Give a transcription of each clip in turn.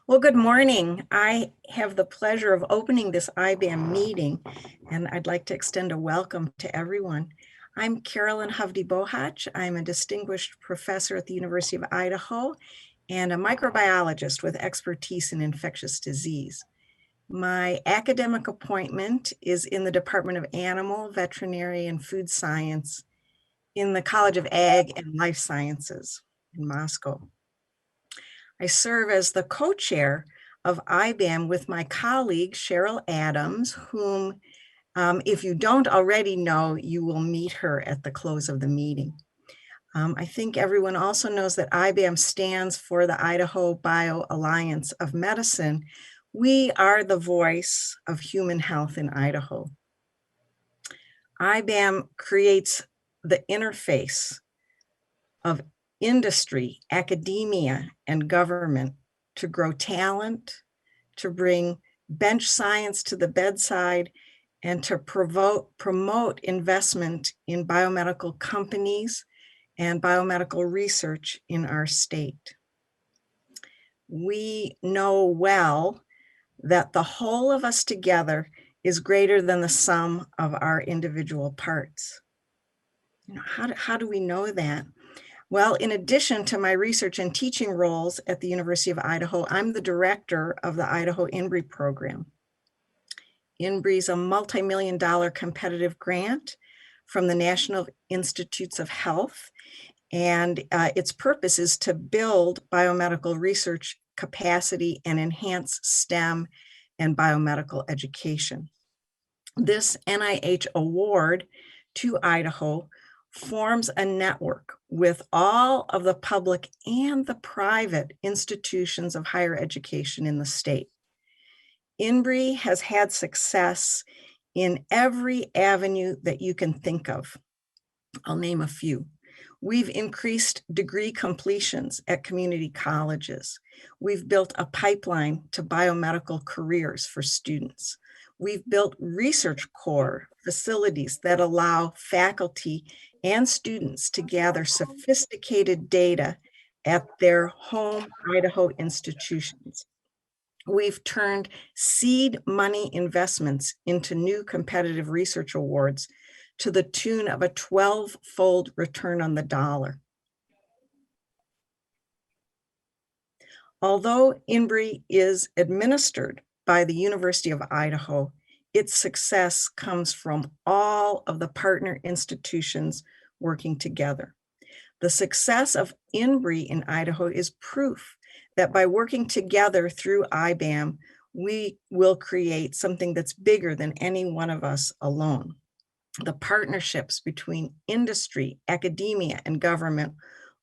Well, good morning. I have the pleasure of opening this IBAM meeting, and I'd like to extend a welcome to everyone. I'm Carolyn Hovde-Bohach. I'm a distinguished professor at the University of Idaho and a microbiologist with expertise in infectious disease. My academic appointment is in the Department of Animal, Veterinary, and Food Science in the College of Ag and Life Sciences in Moscow. I serve as the co-chair of IBAM with my colleague, Cheryl Adams, whom, if you don't already know, you will meet her at the close of the meeting. I think everyone also knows that IBAM stands for the Idaho Bio Alliance of Medicine. We are the voice of human health in Idaho. IBAM creates the interface of industry, academia, and government to grow talent, to bring bench science to the bedside, and to promote investment in biomedical companies and biomedical research in our state. We know well that the whole of us together is greater than the sum of our individual parts. How do we know that? Well, in addition to my research and teaching roles at the University of Idaho, I'm the director of the Idaho INBRE program. INBRE is a multi-million-dollar competitive grant from the National Institutes of Health, and its purpose is to build biomedical research capacity and enhance STEM and biomedical education. This NIH award to Idaho forms a network with all of the public and the private institutions of higher education in the state. INBRE has had success in every avenue that you can think of. I'll name a few. We've increased degree completions at community colleges. We've built a pipeline to biomedical careers for students. We've built research core facilities that allow faculty and students to gather sophisticated data at their home Idaho institutions. We've turned seed money investments into new competitive research awards to the tune of a 12-fold return on the dollar. Although INBRE is administered by the University of Idaho, its success comes from all of the partner institutions working together. The success of INBRE in Idaho is proof that by working together through IBAM, we will create something that's bigger than any one of us alone. The partnerships between industry, academia, and government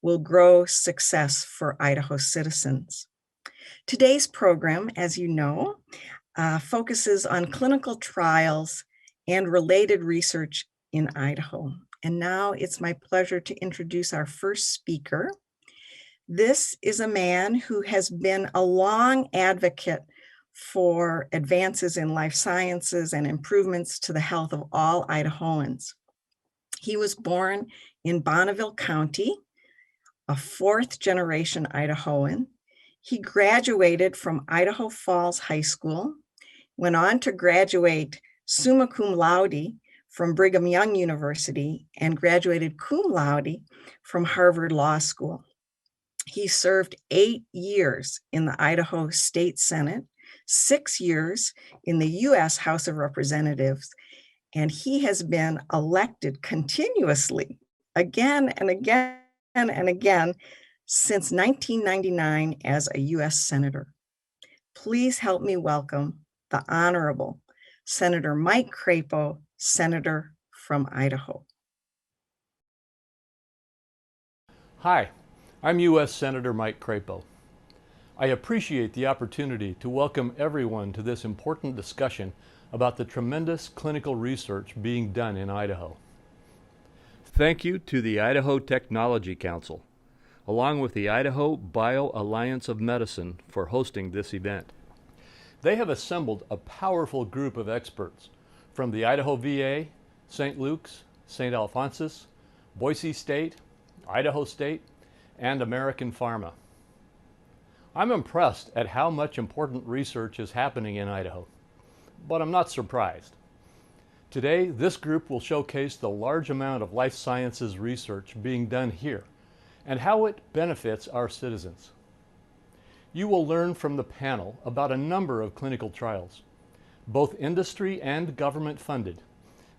will grow success for Idaho citizens. Today's program, as you know, focuses on clinical trials and related research in Idaho. And now it's my pleasure to introduce our first speaker. This is a man who has been a long advocate for advances in life sciences and improvements to the health of all Idahoans. He was born in Bonneville County, a fourth-generation Idahoan. He graduated from Idaho Falls High School, went on to graduate summa cum laude from Brigham Young University, and graduated cum laude from Harvard Law School. He served 8 years in the Idaho State Senate, 6 years in the U.S. House of Representatives, and he has been elected continuously again and again and again since 1999 as a U.S. Senator. Please help me welcome the Honorable Senator Mike Crapo, Senator from Idaho. Hi, I'm U.S. Senator Mike Crapo. I appreciate the opportunity to welcome everyone to this important discussion about the tremendous clinical research being done in Idaho. Thank you to the Idaho Technology Council, along with the Idaho Bio Alliance of Medicine for hosting this event. They have assembled a powerful group of experts from the Idaho VA, St. Luke's, St. Alphonsus, Boise State, Idaho State, and American Pharma. I'm impressed at how much important research is happening in Idaho, but I'm not surprised. Today, this group will showcase the large amount of life sciences research being done here and how it benefits our citizens. You will learn from the panel about a number of clinical trials, both industry and government funded,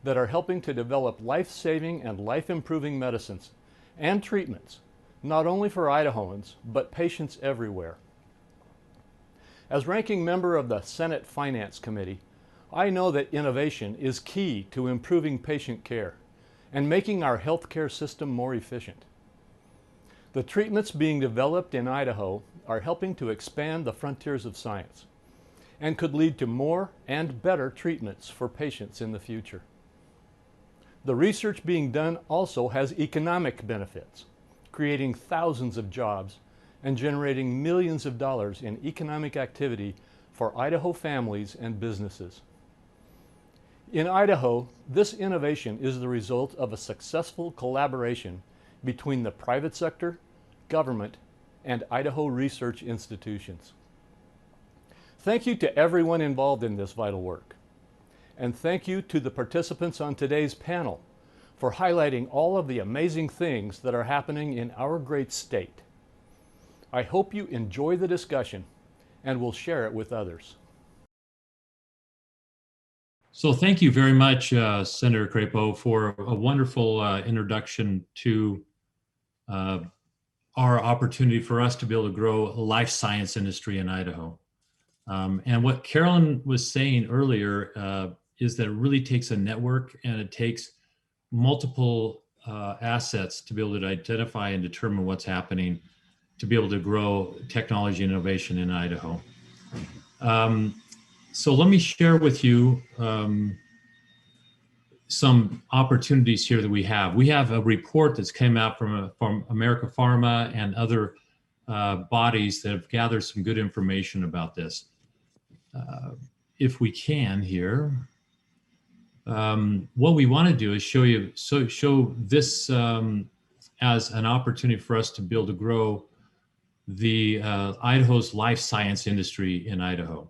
that are helping to develop life-saving and life-improving medicines and treatments, not only for Idahoans, but patients everywhere. As ranking member of the Senate Finance Committee, I know that innovation is key to improving patient care and making our healthcare system more efficient. The treatments being developed in Idaho are helping to expand the frontiers of science and could lead to more and better treatments for patients in the future. The research being done also has economic benefits, creating thousands of jobs and generating millions of dollars in economic activity for Idaho families and businesses. In Idaho, this innovation is the result of a successful collaboration between the private sector, government, and Idaho research institutions. Thank you to everyone involved in this vital work. And thank you to the participants on today's panel for highlighting all of the amazing things that are happening in our great state. I hope you enjoy the discussion and will share it with others. So thank you very much, Senator Crapo, for a wonderful introduction to our opportunity for us to be able to grow a life science industry in Idaho. And what Carolyn was saying earlier is that it really takes a network and it takes multiple assets to be able to identify and determine what's happening to be able to grow technology and innovation in Idaho. So let me share with you some opportunities here that we have. We have a report that's came out from America Pharma and other bodies that have gathered some good information about this. If we can here, what we want to do is show this as an opportunity for us to be able to grow the Idaho's life science industry in Idaho.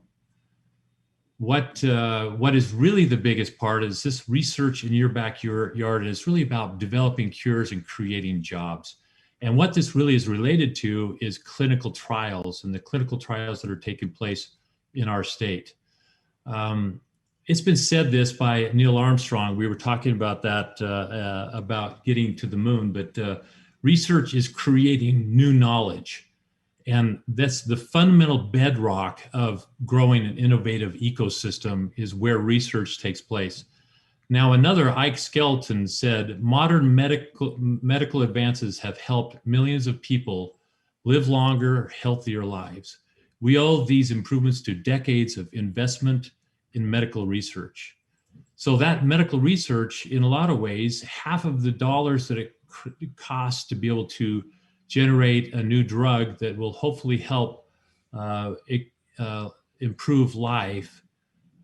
What is really the biggest part is this research in your backyard, and it's really about developing cures and creating jobs. And what this really is related to is clinical trials and the clinical trials that are taking place in our state. It's been said this by Neil Armstrong. We were talking about that, about getting to the moon, but research is creating new knowledge. And that's the fundamental bedrock of growing an innovative ecosystem is where research takes place. Now, another, Ike Skelton, said, modern medical advances have helped millions of people live longer, healthier lives. We owe these improvements to decades of investment in medical research. So that medical research, in a lot of ways, half of the dollars that it costs to be able to generate a new drug that will hopefully help improve life,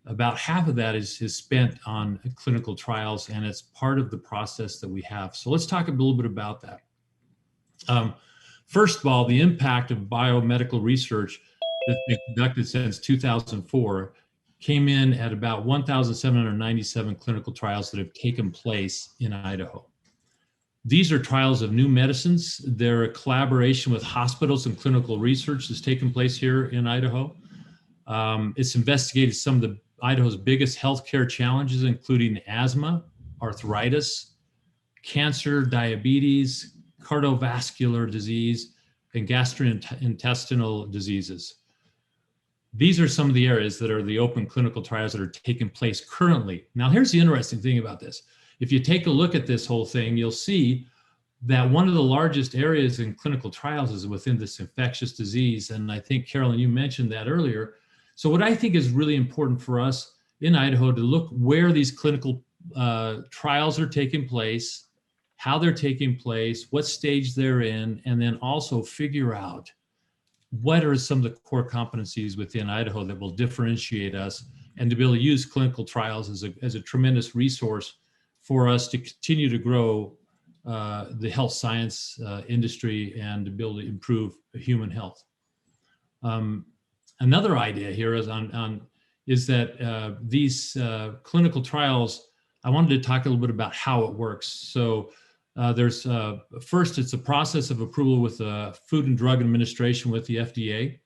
about half of that is spent on clinical trials, and it's part of the process that we have. So let's talk a little bit about that. First of all, the impact of biomedical research that's been conducted since 2004 came in at about 1,797 clinical trials that have taken place in Idaho. These are trials of new medicines. They're a collaboration with hospitals and clinical research that's taken place here in Idaho. It's investigated some of Idaho's biggest healthcare challenges, including asthma, arthritis, cancer, diabetes, cardiovascular disease, and gastrointestinal diseases. These are some of the areas that are the open clinical trials that are taking place currently. Now, here's the interesting thing about this. If you take a look at this whole thing, you'll see that one of the largest areas in clinical trials is within this infectious disease. And I think, Carolyn, you mentioned that earlier. So what I think is really important for us in Idaho to look where these clinical trials are taking place, how they're taking place, what stage they're in, and then also figure out what are some of the core competencies within Idaho that will differentiate us, and to be able to use clinical trials as a tremendous resource for us to continue to grow the health science industry and to be able to improve human health. Another idea here is that these clinical trials, I wanted to talk a little bit about how it works. So there's first, it's a process of approval with the Food and Drug Administration with the FDA.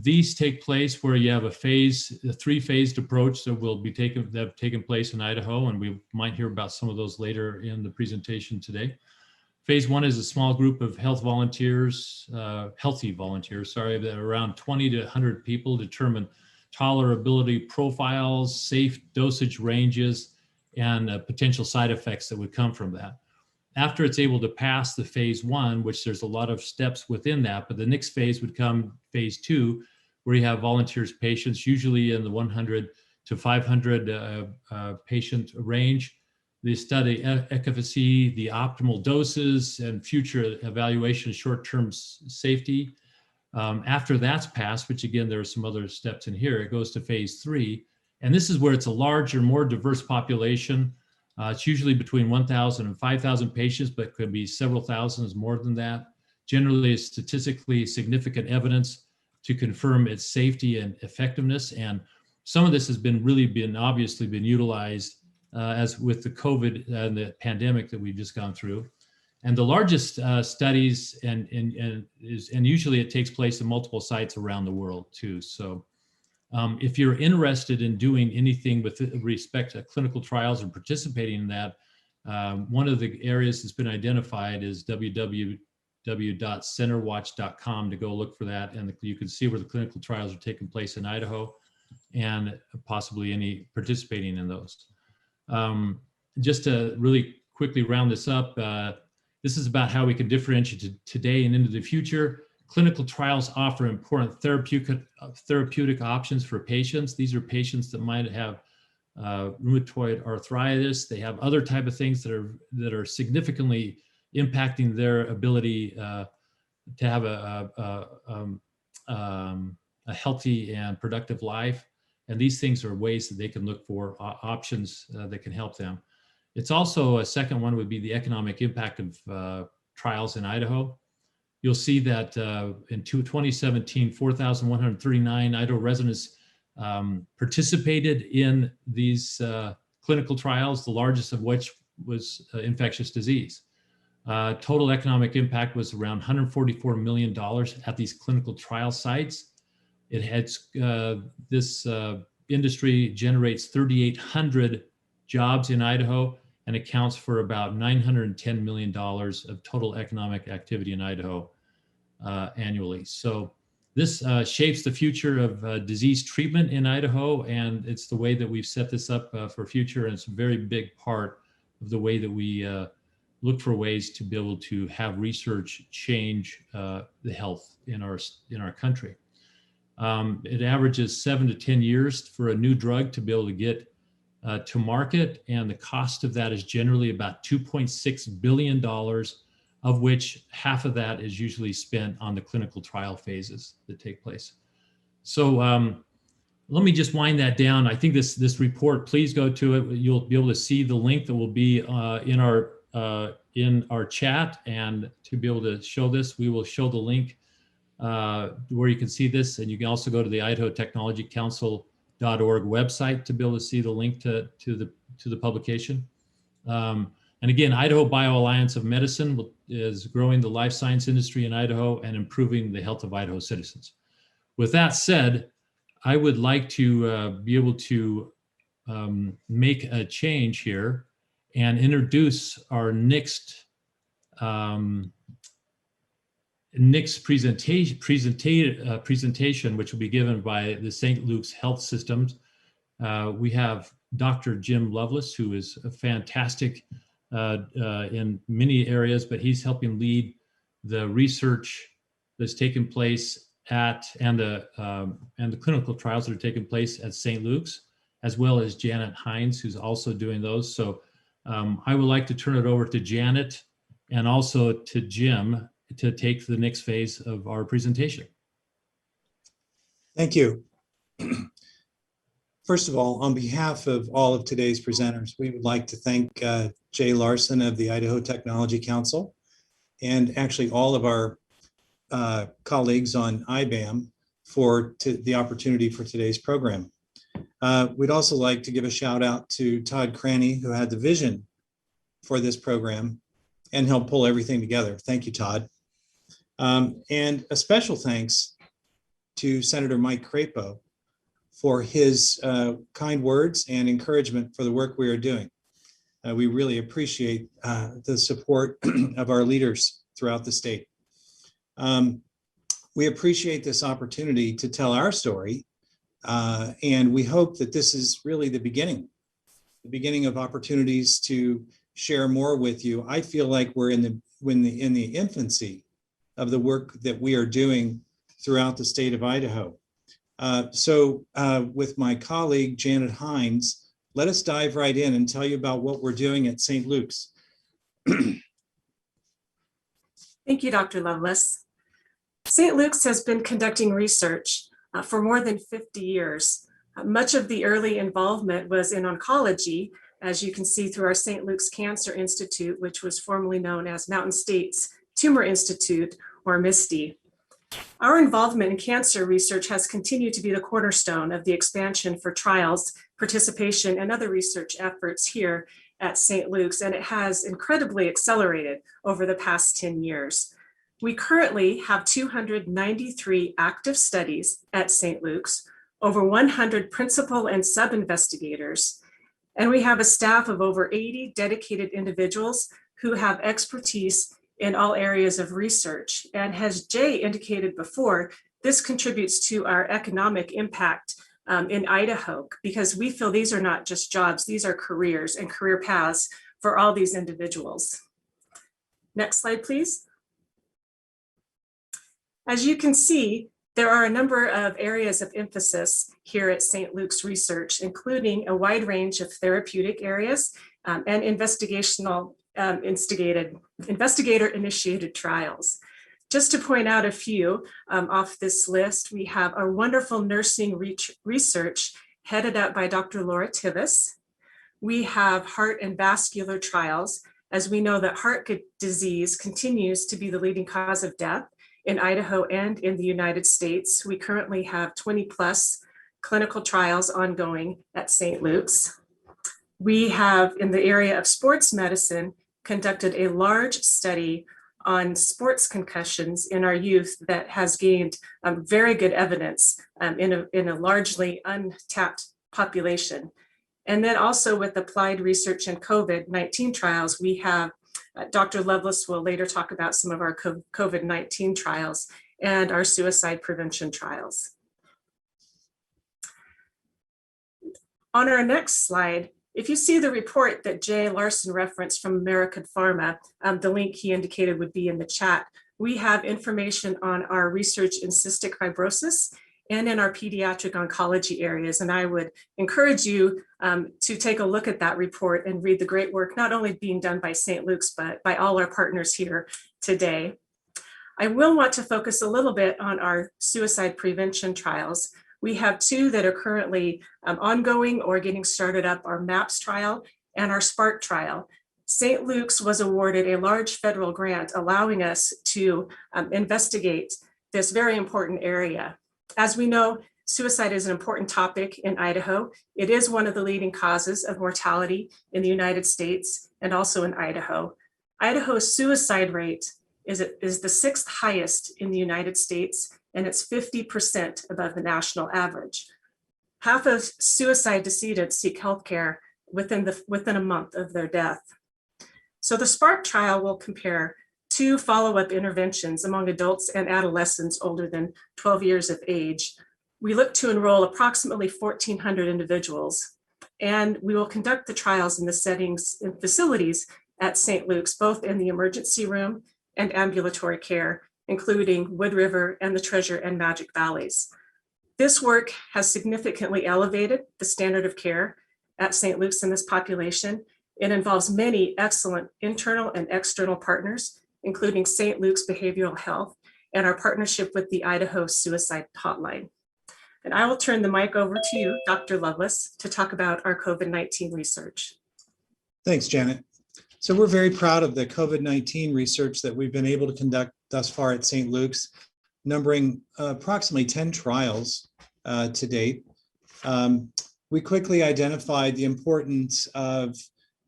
These take place where you have a three-phased approach that have taken place in Idaho, and we might hear about some of those later in the presentation today. Phase one is a small group of healthy volunteers, that around 20 to 100 people determine tolerability profiles, safe dosage ranges, and potential side effects that would come from that. After it's able to pass the phase one, which there's a lot of steps within that, but the next phase would come phase two, where you have volunteers, patients, usually in the 100 to 500 patient range. They study efficacy, the optimal doses, and future evaluation of short-term safety. After that's passed, which again, there are some other steps in here, it goes to phase three. And this is where it's a larger, more diverse population. It's usually between 1,000 and 5,000 patients, but could be several thousands more than that. Generally, it's statistically significant evidence to confirm its safety and effectiveness. And some of this has obviously been utilized as with the COVID and the pandemic that we've just gone through. And the largest studies, and usually it takes place in multiple sites around the world too. So if you're interested in doing anything with respect to clinical trials and participating in that, one of the areas that's been identified is www.centerwatch.com to go look for that. And you can see where the clinical trials are taking place in Idaho and possibly any participating in those. Just to really quickly round this up, this is about how we can differentiate today and into the future. Clinical trials offer important therapeutic options for patients. These are patients that might have rheumatoid arthritis. They have other type of things that are significantly impacting their ability to have a healthy and productive life. And these things are ways that they can look for options that can help them. It's also a second one would be the economic impact of trials in Idaho. You'll see that in 2017, 4,139 Idaho residents participated in these clinical trials, the largest of which was infectious disease. Total economic impact was around $144 million at these clinical trial sites. It has, this industry generates 3,800 jobs in Idaho and accounts for about $910 million of total economic activity in Idaho annually. So this shapes the future of disease treatment in Idaho, and it's the way that we've set this up for future, and it's a very big part of the way that we look for ways to be able to have research change the health in our country. It averages 7 to 10 years for a new drug to be able to get to market, and the cost of that is generally about $2.6 billion, of which half of that is usually spent on the clinical trial phases that take place. So let me just wind that down. I think this report, please go to it. You'll be able to see the link that will be in our chat, and to be able to show this, we will show the link where you can see this, and you can also go to the Idaho Technology Council.org website to be able to see the link to the publication. And again, Idaho BioAlliance of Medicine is growing the life science industry in Idaho and improving the health of Idaho citizens. With that said, I would like to be able to make a change here and introduce our next presentation, which will be given by the St. Luke's Health Systems. We have Dr. Jim Loveless, who is a fantastic in many areas, but he's helping lead the research that's taken place and the clinical trials that are taking place at St. Luke's, as well as Janet Hines, who's also doing those. So I would like to turn it over to Janet and also to Jim to take the next phase of our presentation. Thank you. First of all, on behalf of all of today's presenters, we would like to thank Jay Larson of the Idaho Technology Council, and actually all of our colleagues on IBAM for the opportunity for today's program. We'd also like to give a shout out to Todd Cranny, who had the vision for this program and helped pull everything together. Thank you, Todd. And a special thanks to Senator Mike Crapo for his kind words and encouragement for the work we are doing. We really appreciate the support of our leaders throughout the state. We appreciate this opportunity to tell our story, and we hope that this is really the beginning of opportunities to share more with you. I feel like we're in the infancy of the work that we are doing throughout the state of Idaho. So with my colleague, Janet Hines, let us dive right in and tell you about what we're doing at St. Luke's. Thank you, Dr. Loveless. St. Luke's has been conducting research for more than 50 years. Much of the early involvement was in oncology, as you can see through our St. Luke's Cancer Institute, which was formerly known as Mountain States Tumor Institute, or MISTI. Our involvement in cancer research has continued to be the cornerstone of the expansion for trials, participation, and other research efforts here at St. Luke's, and it has incredibly accelerated over the past 10 years. We currently have 293 active studies at St. Luke's, over 100 principal and sub-investigators, and we have a staff of over 80 dedicated individuals who have expertise in all areas of research. And as Jay indicated before, this contributes to our economic impact in Idaho, because we feel these are not just jobs, these are careers and career paths for all these individuals. Next slide, please. As you can see, there are a number of areas of emphasis here at St. Luke's Research, including a wide range of therapeutic areas and investigator-initiated trials. Just to point out a few off this list, we have our wonderful nursing research headed up by Dr. Laura Tivis. We have heart and vascular trials, as we know that heart disease continues to be the leading cause of death in Idaho and in the United States. We currently have 20 plus clinical trials ongoing at St. Luke's. We have, in the area of sports medicine, conducted a large study on sports concussions in our youth that has gained very good evidence in a largely untapped population. And then also with applied research in COVID-19 trials, we have Dr. Loveless will later talk about some of our COVID-19 trials and our suicide prevention trials. On our next slide, if you see the report that Jay Larson referenced from American Pharma, the link he indicated would be in the chat. We have information on our research in cystic fibrosis and in our pediatric oncology areas. And I would encourage you to take a look at that report and read the great work, not only being done by St. Luke's, but by all our partners here today. I will want to focus a little bit on our suicide prevention trials. We have two that are currently ongoing or getting started up, our MAPS trial and our SPARK trial. St. Luke's was awarded a large federal grant allowing us to investigate this very important area. As we know, suicide is an important topic in Idaho. It is one of the leading causes of mortality in the United States and also in Idaho. Idaho's suicide rate is the 6th highest in the United States, and it's 50% above the national average. Half of suicide decedents seek healthcare within a month of their death. So the SPARK trial will compare 2 follow-up interventions among adults and adolescents older than 12 years of age. We look to enroll approximately 1,400 individuals, and we will conduct the trials in the settings and facilities at St. Luke's, both in the emergency room and ambulatory care, including Wood River and the Treasure and Magic Valleys. This work has significantly elevated the standard of care at St. Luke's in this population. It involves many excellent internal and external partners, including St. Luke's Behavioral Health and our partnership with the Idaho Suicide Hotline. And I will turn the mic over to you, Dr. Loveless, to talk about our COVID-19 research. Thanks, Janet. So we're very proud of the COVID-19 research that we've been able to conduct thus far at St. Luke's, numbering approximately 10 trials to date. We quickly identified the importance of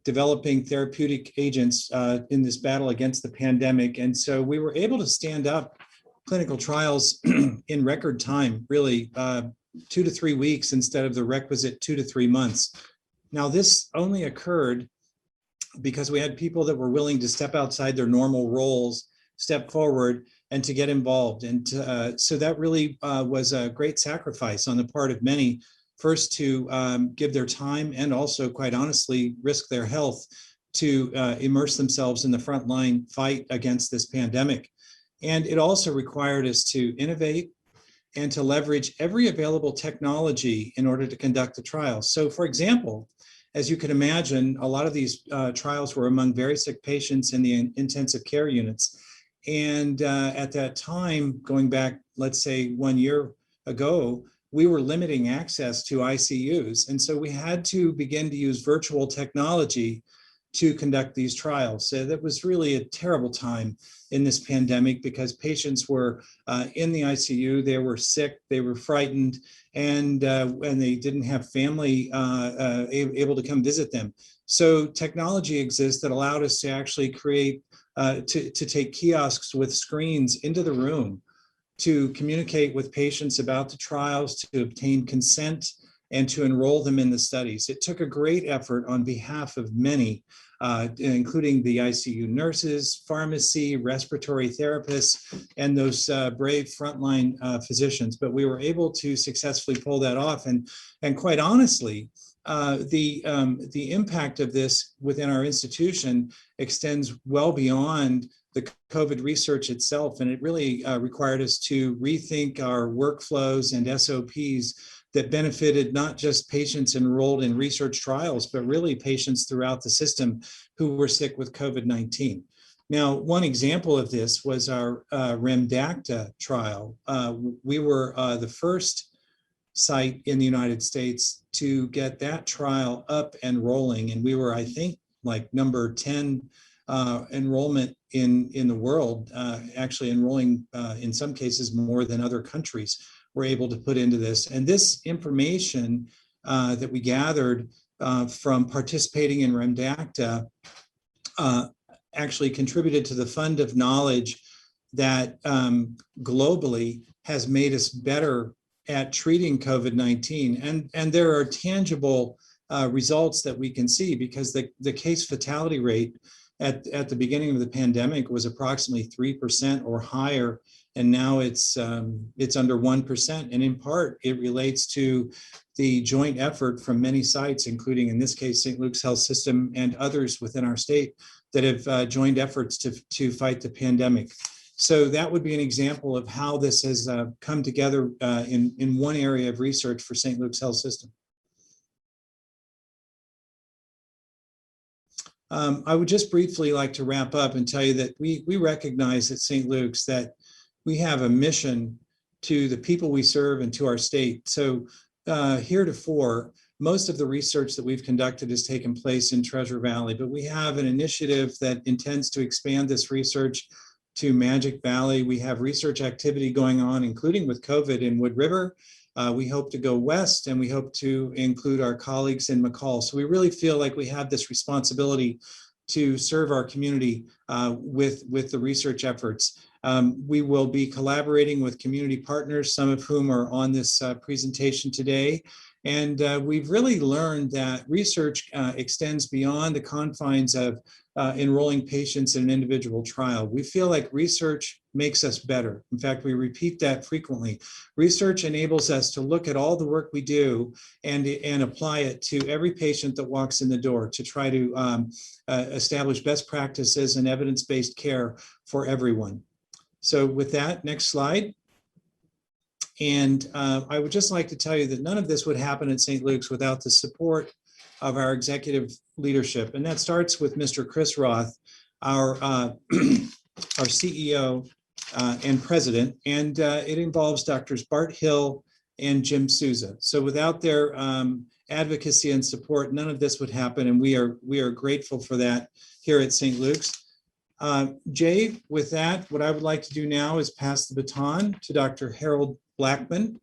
developing therapeutic agents in this battle against the pandemic. And so we were able to stand up clinical trials in record time, really 2 to 3 weeks instead of the requisite 2 to 3 months. Now, this only occurred because we had people that were willing to step outside their normal roles, step forward, and to get involved. And so that really was a great sacrifice on the part of many, first to give their time and also, quite honestly, risk their health to immerse themselves in the frontline fight against this pandemic. And it also required us to innovate and to leverage every available technology in order to conduct the trials. So, for example, as you can imagine, a lot of these trials were among very sick patients in the intensive care units. And at that time, going back, let's say 1 year ago, we were limiting access to ICUs. And so we had to begin to use virtual technology to conduct these trials. So that was really a terrible time in this pandemic because patients were in the ICU, they were sick, they were frightened, and they didn't have family able to come visit them. So technology exists that allowed us to actually create, to take kiosks with screens into the room to communicate with patients about the trials, to obtain consent, and to enroll them in the studies. It took a great effort on behalf of many, including the ICU nurses, pharmacy, respiratory therapists, and those brave frontline physicians. But we were able to successfully pull that off. And quite honestly, the impact of this within our institution extends well beyond the COVID research itself. And it really required us to rethink our workflows and SOPs that benefited not just patients enrolled in research trials, but really patients throughout the system who were sick with COVID-19. Now, one example of this was our Remdacta trial. We were the first site in the United States to get that trial up and rolling. And we were, I think, like number 10 enrollment in the world, actually enrolling in some cases more than other countries were able to put into this. And this information that we gathered from participating in Remdacta actually contributed to the fund of knowledge that globally has made us better at treating COVID-19. And there are tangible results that we can see because the case fatality rate at the beginning of the pandemic was approximately 3% or higher, and now it's under 1%. And in part, it relates to the joint effort from many sites, including in this case, St. Luke's Health System and others within our state that have joined efforts to fight the pandemic. So that would be an example of how this has come together in one area of research for St. Luke's Health System. I would just briefly like to wrap up and tell you that we recognize at St. Luke's that we have a mission to the people we serve and to our state. So heretofore, most of the research that we've conducted has taken place in Treasure Valley, but we have an initiative that intends to expand this research to Magic Valley. We have research activity going on, including with COVID in Wood River. We hope to go west, and we hope to include our colleagues in McCall. So we really feel like we have this responsibility to serve our community with the research efforts. We will be collaborating with community partners, some of whom are on this presentation today. And we've really learned that research extends beyond the confines of enrolling patients in an individual trial. We feel like research makes us better. In fact, we repeat that frequently. Research enables us to look at all the work we do and apply it to every patient that walks in the door to try to establish best practices and evidence-based care for everyone. So with that, next slide. And I would just like to tell you that none of this would happen at St. Luke's without the support of our executive leadership. And that starts with Mr. Chris Roth, our CEO and president, and it involves Drs. Bart Hill and Jim Souza. So without their advocacy and support, none of this would happen, and we are grateful for that here at St. Luke's. Jay, with that, what I would like to do now is pass the baton to Dr. Harold Blackman,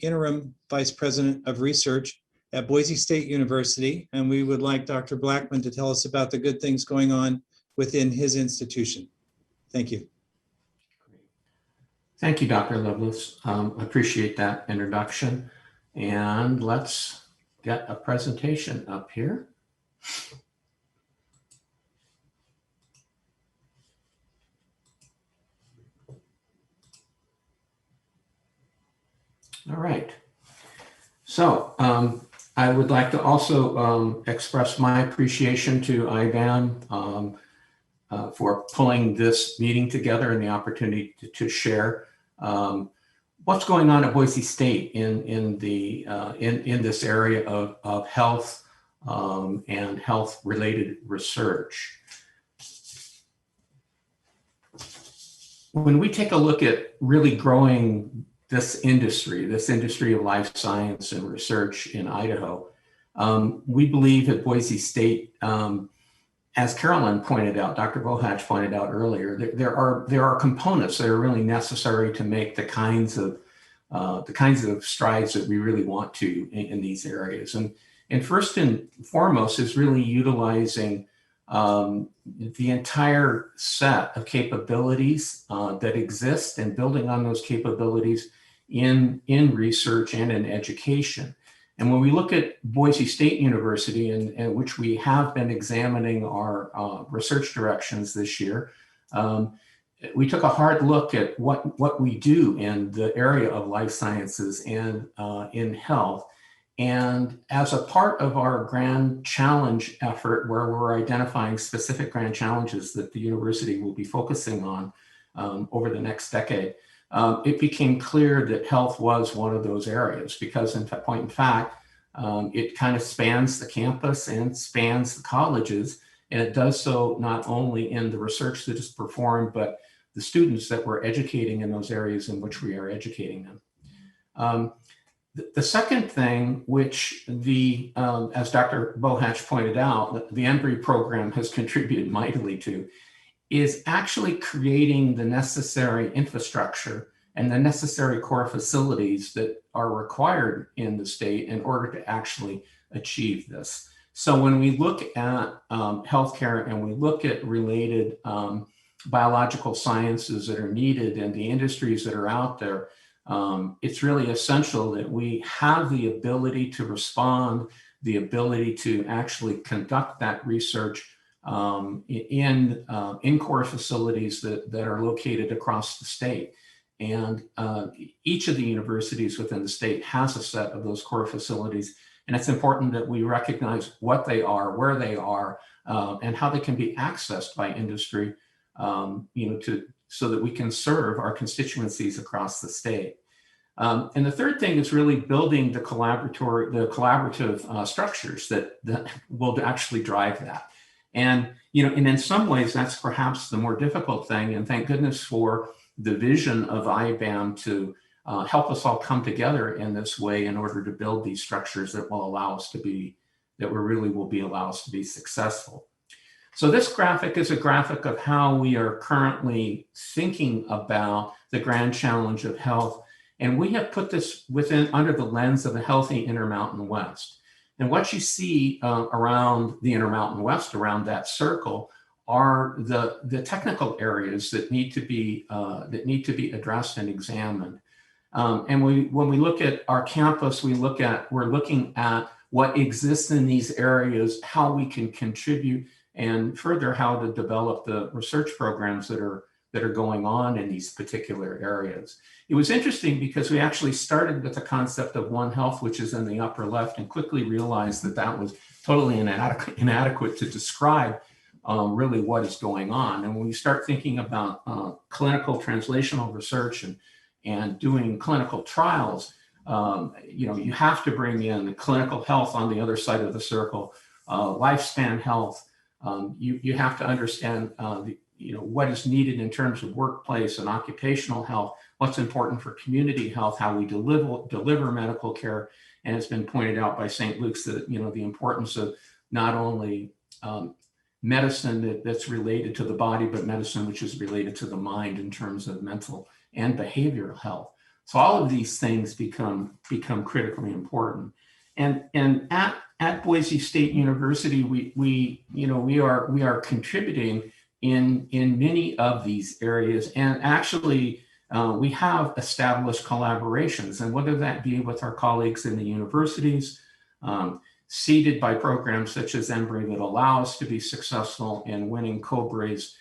Interim Vice President of Research at Boise State University, and we would like Dr. Blackman to tell us about the good things going on within his institution. Thank you. Thank you, Dr. Loveless. Appreciate that introduction. And let's get a presentation up here. All right. So I would like to also express my appreciation to IBAN for pulling this meeting together and the opportunity to share what's going on at Boise State in this area of health and health-related research. When we take a look at really growing this industry of life science and research in Idaho, we believe at Boise State, as Carolyn pointed out, Dr. Bohatch pointed out earlier, there are components that are really necessary to make the kinds of strides that we really want to in these areas. And first and foremost is really utilizing the entire set of capabilities that exist and building on those capabilities in research and in education. And when we look at Boise State University, and which we have been examining our research directions this year, we took a hard look at what we do in the area of life sciences and in health. And as a part of our grand challenge effort, where we're identifying specific grand challenges that the university will be focusing on over the next decade, it became clear that health was one of those areas, because in fact, it kind of spans the campus and spans the colleges, and it does so not only in the research that is performed, but the students that we're educating in those areas in which we are educating them. The second thing, which as Dr. Bohatch pointed out, the Embry program has contributed mightily to, is actually creating the necessary infrastructure and the necessary core facilities that are required in the state in order to actually achieve this. So when we look at healthcare and we look at related biological sciences that are needed and the industries that are out there, it's really essential that we have the ability to respond, the ability to actually conduct that research in core facilities that are located across the state. And each of the universities within the state has a set of those core facilities. And it's important that we recognize what they are, where they are, and how they can be accessed by industry, so that we can serve our constituencies across the state. And the third thing is really building the collaborative structures that will actually drive that. And in some ways, that's perhaps the more difficult thing. And thank goodness for the vision of IBAM to help us all come together in this way in order to build these structures that will allow us to be, allow us to be successful. So this graphic is a graphic of how we are currently thinking about the grand challenge of health. And we have put this under the lens of a healthy Intermountain West. And what you see around the Intermountain West, around that circle, are the technical areas that need to be addressed and examined. And when we look at our campus, we're looking at what exists in these areas, how we can contribute, and further how to develop the research programs that are going on in these particular areas. It was interesting because we actually started with the concept of One Health, which is in the upper left, and quickly realized that that was totally inadequate to describe really what is going on. And when you start thinking about clinical translational research and doing clinical trials, you have to bring in the clinical health on the other side of the circle, lifespan health. You have to understand what is needed in terms of workplace and occupational health, what's important for community health, how we deliver medical care, And it's been pointed out by St. Luke's that, the importance of not only medicine that's related to the body, but medicine which is related to the mind in terms of mental and behavioral health. So all of these things become critically important. And at Boise State University, we are contributing in many of these areas, and actually we have established collaborations, and whether that be with our colleagues in the universities, seeded by programs such as Embry that allow us to be successful in winning COBRAs,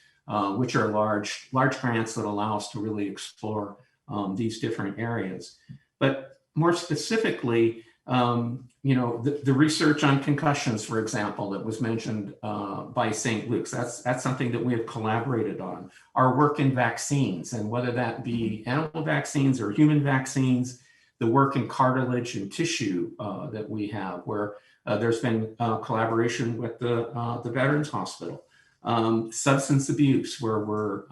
which are large grants that allow us to really explore these different areas. But more specifically, the research on concussions, for example, that was mentioned by St. Luke's, that's something that we have collaborated on. Our work in vaccines, and whether that be animal vaccines or human vaccines, the work in cartilage and tissue that we have, where there's been collaboration with the Veterans Hospital. Substance abuse, where we're,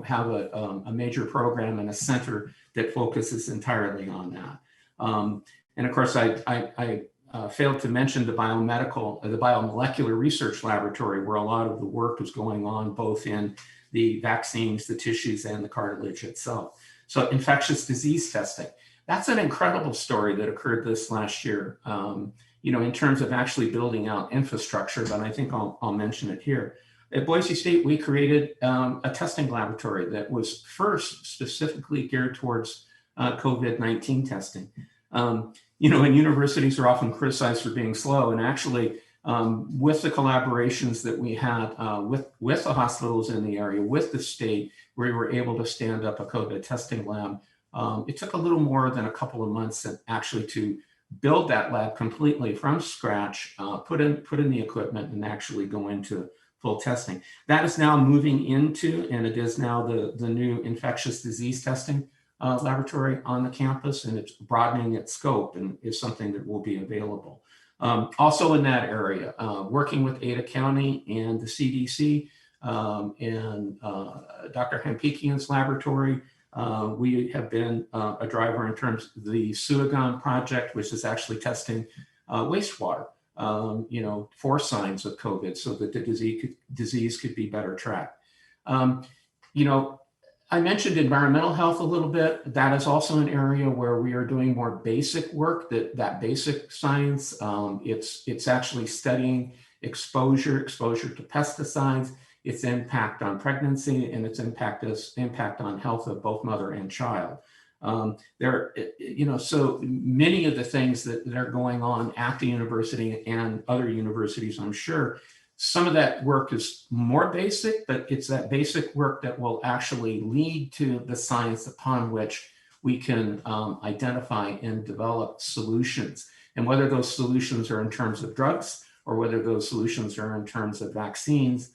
have a major program and a center that focuses entirely on that. And of course, I failed to mention the biomolecular research laboratory, where a lot of the work is going on, both in the vaccines, the tissues, and the cartilage itself. So infectious disease testing, that's an incredible story that occurred this last year, in terms of actually building out infrastructure, but I think I'll mention it here. At Boise State, we created a testing laboratory that was first specifically geared towards COVID-19 testing. And universities are often criticized for being slow, and actually with the collaborations that we had with the hospitals in the area, with the state, we were able to stand up a COVID testing lab. It took a little more than a couple of months actually to build that lab completely from scratch, put in the equipment, and actually go into full testing. That is now moving into, and it is now the new infectious disease testing laboratory on the campus, and it's broadening its scope and is something that will be available. Also in that area, working with Ada County and the CDC and Dr. Hampikian's laboratory, we have been a driver in terms of the Suagon project, which is actually testing wastewater, for signs of COVID, so that the disease could be better tracked. I mentioned environmental health a little bit. That is also an area where we are doing more basic work, that basic science. It's actually studying exposure to pesticides, its impact on pregnancy, and its impact on health of both mother and child. So many of the things that are going on at the university and other universities, I'm sure, some of that work is more basic, but it's that basic work that will actually lead to the science upon which we can identify and develop solutions. And whether those solutions are in terms of drugs or whether those solutions are in terms of vaccines,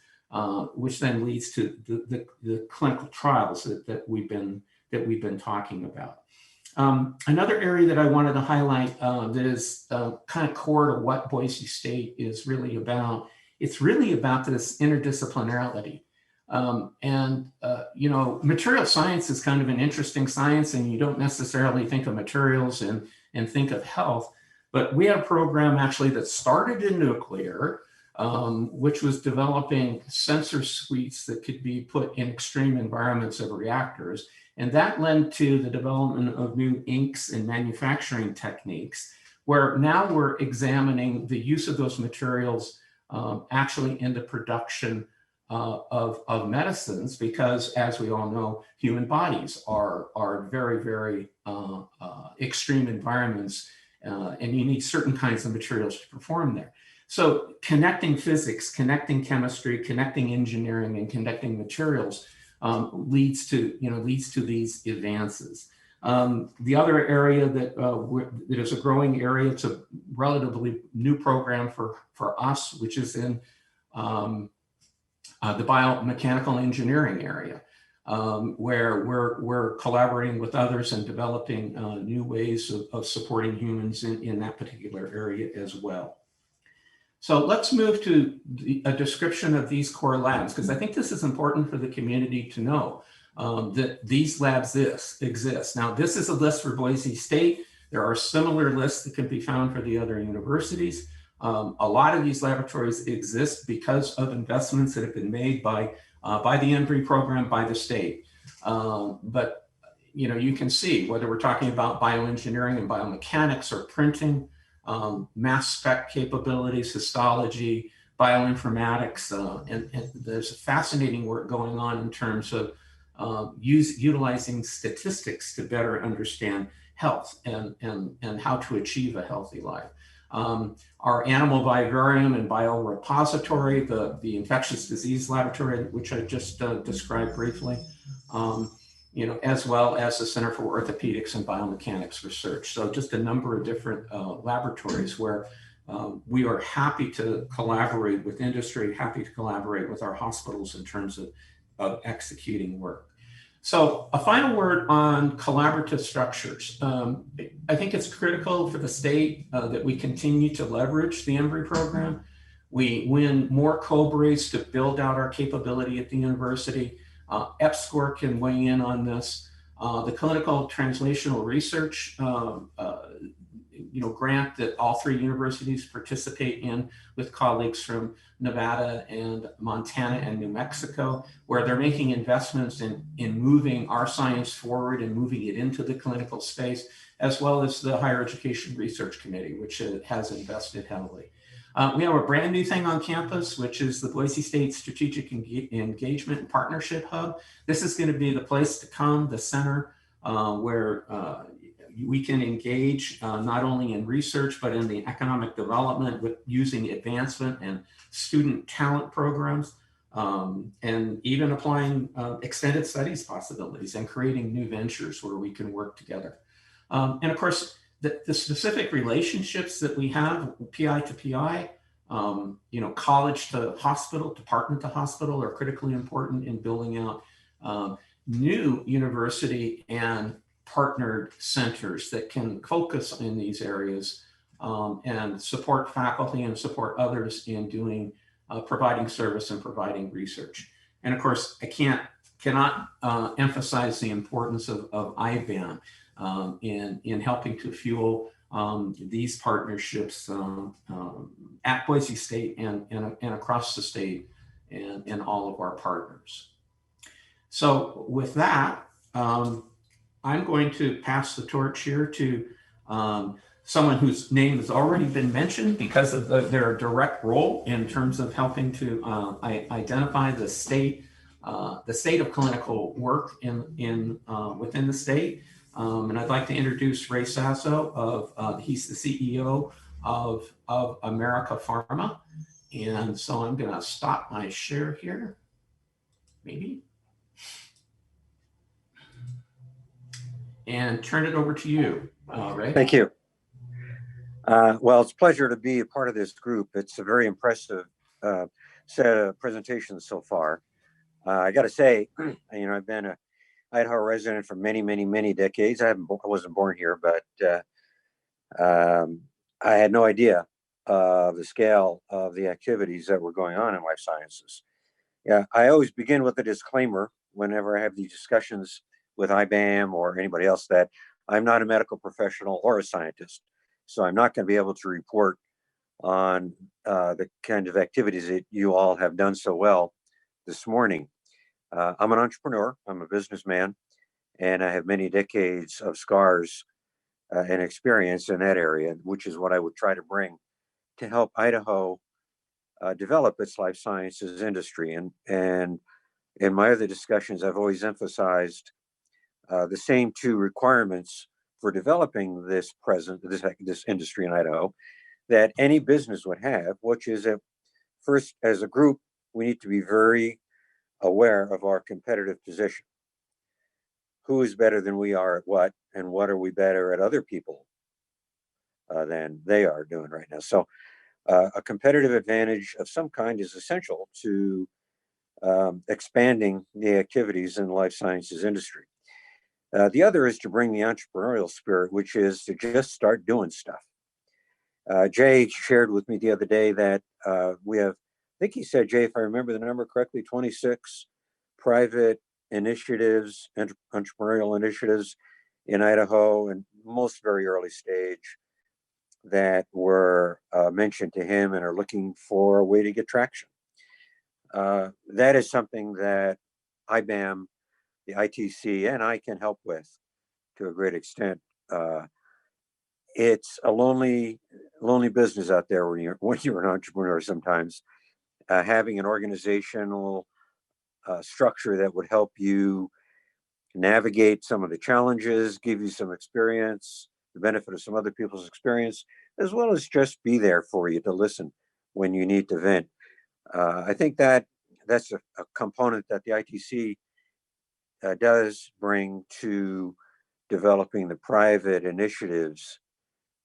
which then leads to the clinical trials that we've been talking about. Another area that I wanted to highlight that is kind of core to what Boise State is really about. It's really about this interdisciplinarity. Material science is kind of an interesting science, and you don't necessarily think of materials and think of health, but we have a program actually that started in nuclear, which was developing sensor suites that could be put in extreme environments of reactors. And that led to the development of new inks and manufacturing techniques, where now we're examining the use of those materials actually in the production of medicines, because as we all know, human bodies are very, very extreme environments, and you need certain kinds of materials to perform there. So connecting physics, connecting chemistry, connecting engineering, and connecting materials leads to these advances. The other area that is a growing area, it's a relatively new program for us, which is in the biomechanical engineering area, where we're collaborating with others and developing new ways of supporting humans in that particular area as well. So let's move to a description of these core labs, because I think this is important for the community to know that these labs exist. Now, this is a list for Boise State. There are similar lists that can be found for the other universities. A lot of these laboratories exist because of investments that have been made by the ENVRI program, by the state. But you can see whether we're talking about bioengineering and biomechanics or printing, mass spec capabilities, histology, bioinformatics, and there's fascinating work going on in terms of utilizing statistics to better understand health and how to achieve a healthy life. Our animal vivarium and biorepository, the infectious disease laboratory, which I just described briefly, as well as the Center for Orthopedics and Biomechanics Research. So just a number of different laboratories where we are happy to collaborate with industry, happy to collaborate with our hospitals in terms of executing work. So a final word on collaborative structures. I think it's critical for the state that we continue to leverage the ENVRI program. We win more COBRAs to build out our capability at the university. EPSCoR can weigh in on this. The clinical translational research grant that all three universities participate in with colleagues from Nevada and Montana and New Mexico, where they're making investments in moving our science forward and moving it into the clinical space, as well as the Higher Education Research Committee, which has invested heavily. We have a brand new thing on campus, which is the Boise State Strategic Engagement and Partnership Hub. This is going to be the place to come, the center where we can engage not only in research, but in the economic development with using advancement and student talent programs, and even applying extended studies possibilities and creating new ventures where we can work together. And of course, the specific relationships that we have, PI to PI, college to hospital, department to hospital, are critically important in building out new university and partnered centers that can focus in these areas and support faculty and support others in doing providing service and providing research. And of course, I cannot emphasize the importance of IBAM in helping to fuel these partnerships at Boise State and across the state and all of our partners. So with that, I'm going to pass the torch here to someone whose name has already been mentioned because of their direct role in terms of helping to identify the state of clinical work within the state. And I'd like to introduce Ray Sasso he's the CEO of America Pharma. And so I'm going to stop my share here, maybe, and turn it over to you, Ray. Thank you. Well, it's a pleasure to be a part of this group. It's a very impressive set of presentations so far. I got to say, I've been an Idaho resident for many, many, many decades. I wasn't born here, but I had no idea of the scale of the activities that were going on in life sciences. Yeah, I always begin with a disclaimer whenever I have these discussions with IBAM or anybody else that I'm not a medical professional or a scientist. So I'm not going to be able to report on the kind of activities that you all have done so well this morning. I'm an entrepreneur, I'm a businessman, and I have many decades of scars and experience in that area, which is what I would try to bring to help Idaho develop its life sciences industry. And in my other discussions, I've always emphasized the same two requirements for developing this industry in Idaho that any business would have, which is that first, as a group, we need to be very aware of our competitive position. Who is better than we are at what, and what are we better at other people than they are doing right now? So a competitive advantage of some kind is essential to expanding the activities in the life sciences industry. The other is to bring the entrepreneurial spirit, which is to just start doing stuff. Jay shared with me the other day that we have, I think he said, Jay, if I remember the number correctly, 26 private initiatives, entrepreneurial initiatives in Idaho, and most very early stage, that were mentioned to him and are looking for a way to get traction. That is something that IBAM, the ITC, and I can help with to a great extent. It's a lonely business out there when you're an entrepreneur. Sometimes having an organizational structure that would help you navigate some of the challenges, give you some experience, the benefit of some other people's experience, as well as just be there for you to listen when you need to vent. I think that's a component that the ITC does bring to developing the private initiatives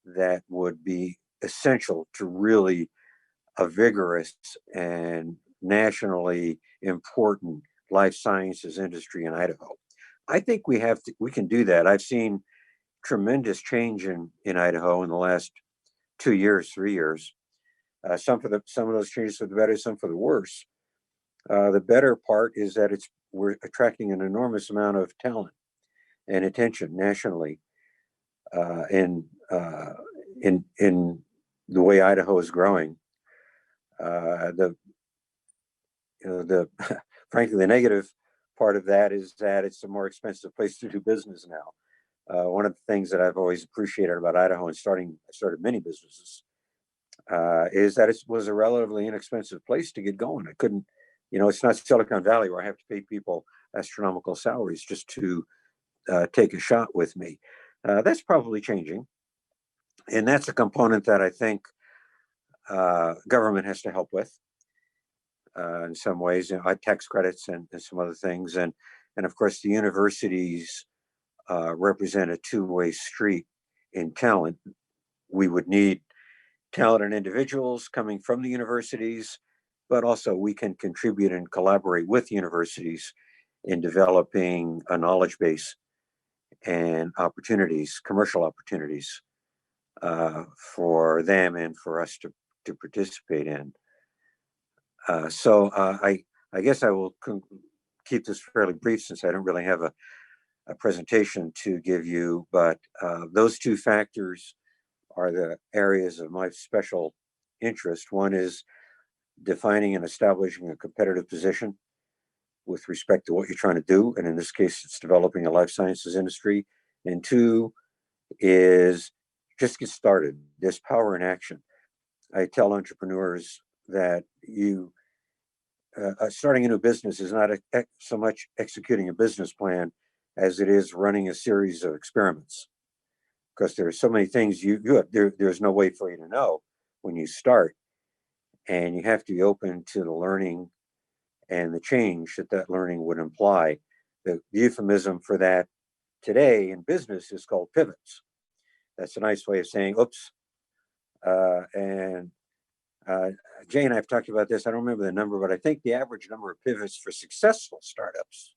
that would be essential to really a vigorous and nationally important life sciences industry in Idaho. I think we can do that. I've seen tremendous change in Idaho in the last 2 years, 3 years. Some of those changes for the better, some for the worse. The better part is that we're attracting an enormous amount of talent and attention nationally in the way Idaho is growing. Frankly, the negative part of that is that it's a more expensive place to do business now. One of the things that I've always appreciated about Idaho and I started many businesses, is that it was a relatively inexpensive place to get going. I couldn't, it's not Silicon Valley where I have to pay people astronomical salaries just to take a shot with me. That's probably changing. And that's a component that I think government has to help with in some ways, tax credits and some other things. And of course, the universities represent a two-way street in talent. We would need talented individuals coming from the universities, but also we can contribute and collaborate with universities in developing a knowledge base and opportunities, commercial opportunities for them and for us to participate in. So I guess I will keep this fairly brief since I don't really have a presentation to give you, but those two factors are the areas of my special interest. One is defining and establishing a competitive position with respect to what you're trying to do. And in this case, it's developing a life sciences industry. And two is just get started. There's power in action. I tell entrepreneurs that starting a new business is not so much executing a business plan as it is running a series of experiments, because there are so many things there's no way for you to know when you start, and you have to be open to the learning and the change that learning would imply. The euphemism for that today in business is called pivots. That's a nice way of saying oops. And Jay and I have talked about this. I don't remember the number, but I think the average number of pivots for successful startups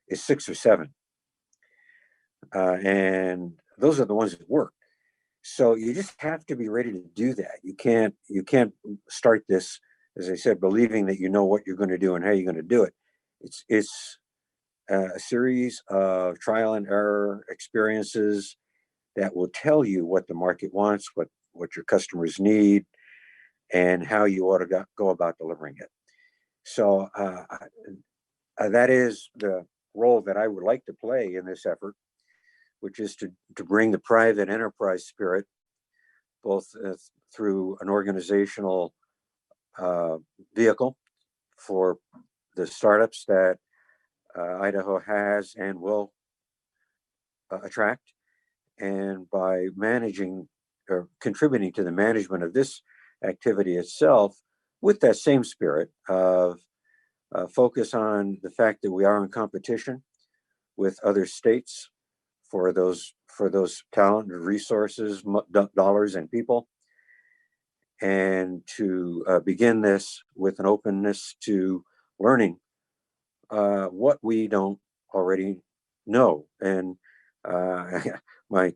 is 6 or 7. And those are the ones that work. So you just have to be ready to do that. You can't start this, as I said, believing that you know what you're going to do and how you're going to do it. It's a series of trial and error experiences that will tell you what the market wants, what your customers need, and how you ought to go about delivering it. So that is the role that I would like to play in this effort, which is to bring the private enterprise spirit, both through an organizational vehicle for the startups that Idaho has and will attract, and by managing or contributing to the management of this activity itself with that same spirit of focus on the fact that we are in competition with other states for those talent, resources, dollars, and people, and to begin this with an openness to learning what we don't already know. And my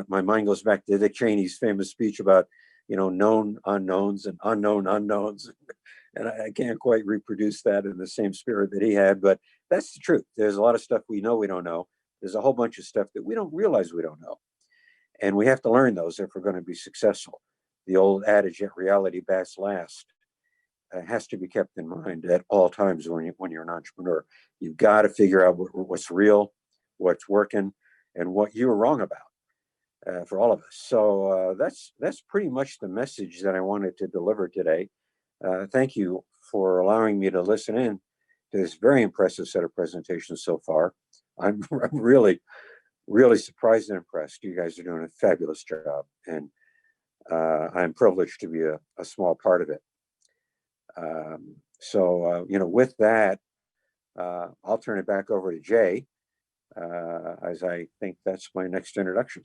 mind goes back to Dick Cheney's famous speech about known unknowns and unknown unknowns. And I can't quite reproduce that in the same spirit that he had, but that's the truth. There's a lot of stuff we know we don't know. There's a whole bunch of stuff that we don't realize we don't know. And we have to learn those if we're going to be successful. The old adage, "Yet reality bats last," has to be kept in mind at all times when you're an entrepreneur. You've got to figure out what's real, what's working, and what you were wrong about for all of us. So that's pretty much the message that I wanted to deliver today. Thank you for allowing me to listen in to this very impressive set of presentations so far. I'm really, really surprised and impressed. You guys are doing a fabulous job, and I'm privileged to be a small part of it. With that, I'll turn it back over to Jay, as I think that's my next introduction.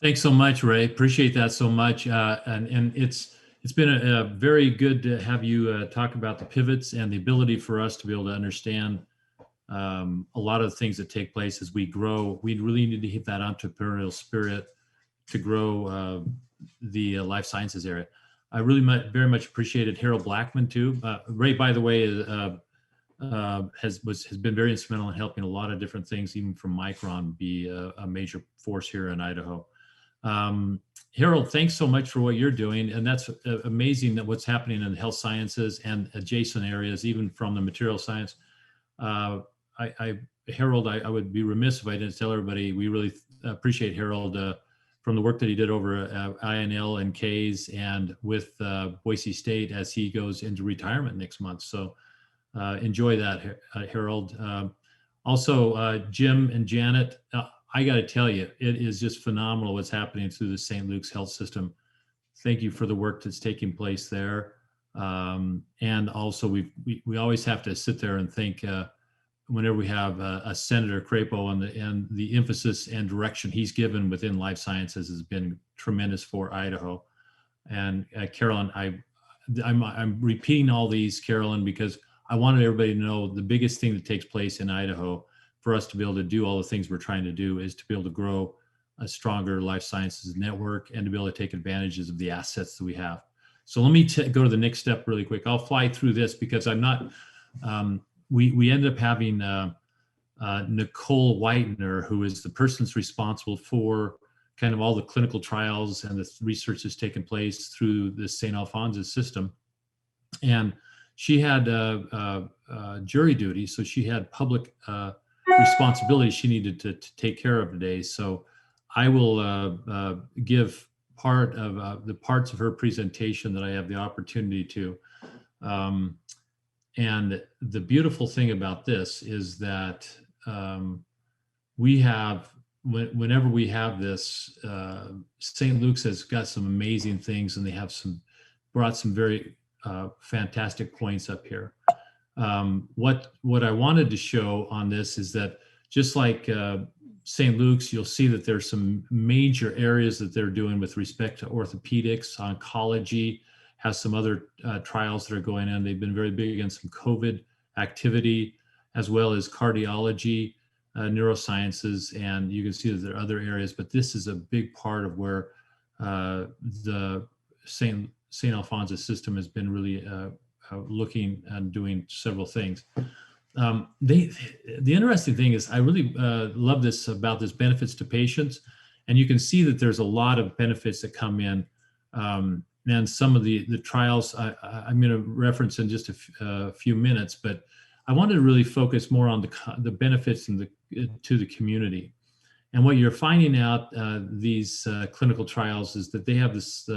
Thanks so much, Ray. Appreciate that so much. And it's been a very good to have you talk about the pivots and the ability for us to be able to understand a lot of the things that take place as we grow. We really need to hit that entrepreneurial spirit to grow the life sciences area. I really very much appreciated Harold Blackman too. Ray, by the way, has been very instrumental in helping a lot of different things, even from Micron, be a major force here in Idaho. Harold, thanks so much for what you're doing, and that's amazing that what's happening in the health sciences and adjacent areas, even from the material science. Harold, I would be remiss if I didn't tell everybody we really appreciate Harold from the work that he did over at INL and K's and with Boise State as he goes into retirement next month. So enjoy that, Harold. Also, Jim and Janet, I got to tell you, it is just phenomenal what's happening through the St. Luke's health system. Thank you for the work that's taking place there. And also, we always have to sit there and think whenever we have a Senator Crapo and the emphasis and direction he's given within life sciences has been tremendous for Idaho. And Carolyn, I'm repeating all these, Carolyn, because I wanted everybody to know the biggest thing that takes place in Idaho for us to be able to do all the things we're trying to do is to be able to grow a stronger life sciences network and to be able to take advantages of the assets that we have. So let me go to the next step really quick. I'll fly through this because I'm not, we ended up having Nicole Whitener, who is the person that's responsible for kind of all the clinical trials and the research that's taken place through the St. Alphonsus system. And she had jury duty, so she had public responsibility she needed to take care of today. So I will give part of the parts of her presentation that I have the opportunity to. And the beautiful thing about this is that we have, whenever we have this, St. Luke's has got some amazing things, and they have brought some very fantastic points up here. What I wanted to show on this is that just like St. Luke's, you'll see that there's some major areas that they're doing with respect to orthopedics, oncology, has some other trials that are going on. They've been very big in some COVID activity, as well as cardiology, neurosciences, and you can see that there are other areas, but this is a big part of where the St. Alphonsus system has been really looking and doing several things. The interesting thing is I really love this about this benefits to patients, and you can see that there's a lot of benefits that come in, and some of the trials I'm going to reference in just a few minutes, but I wanted to really focus more on the benefits to the community. And what you're finding out these clinical trials is that they have this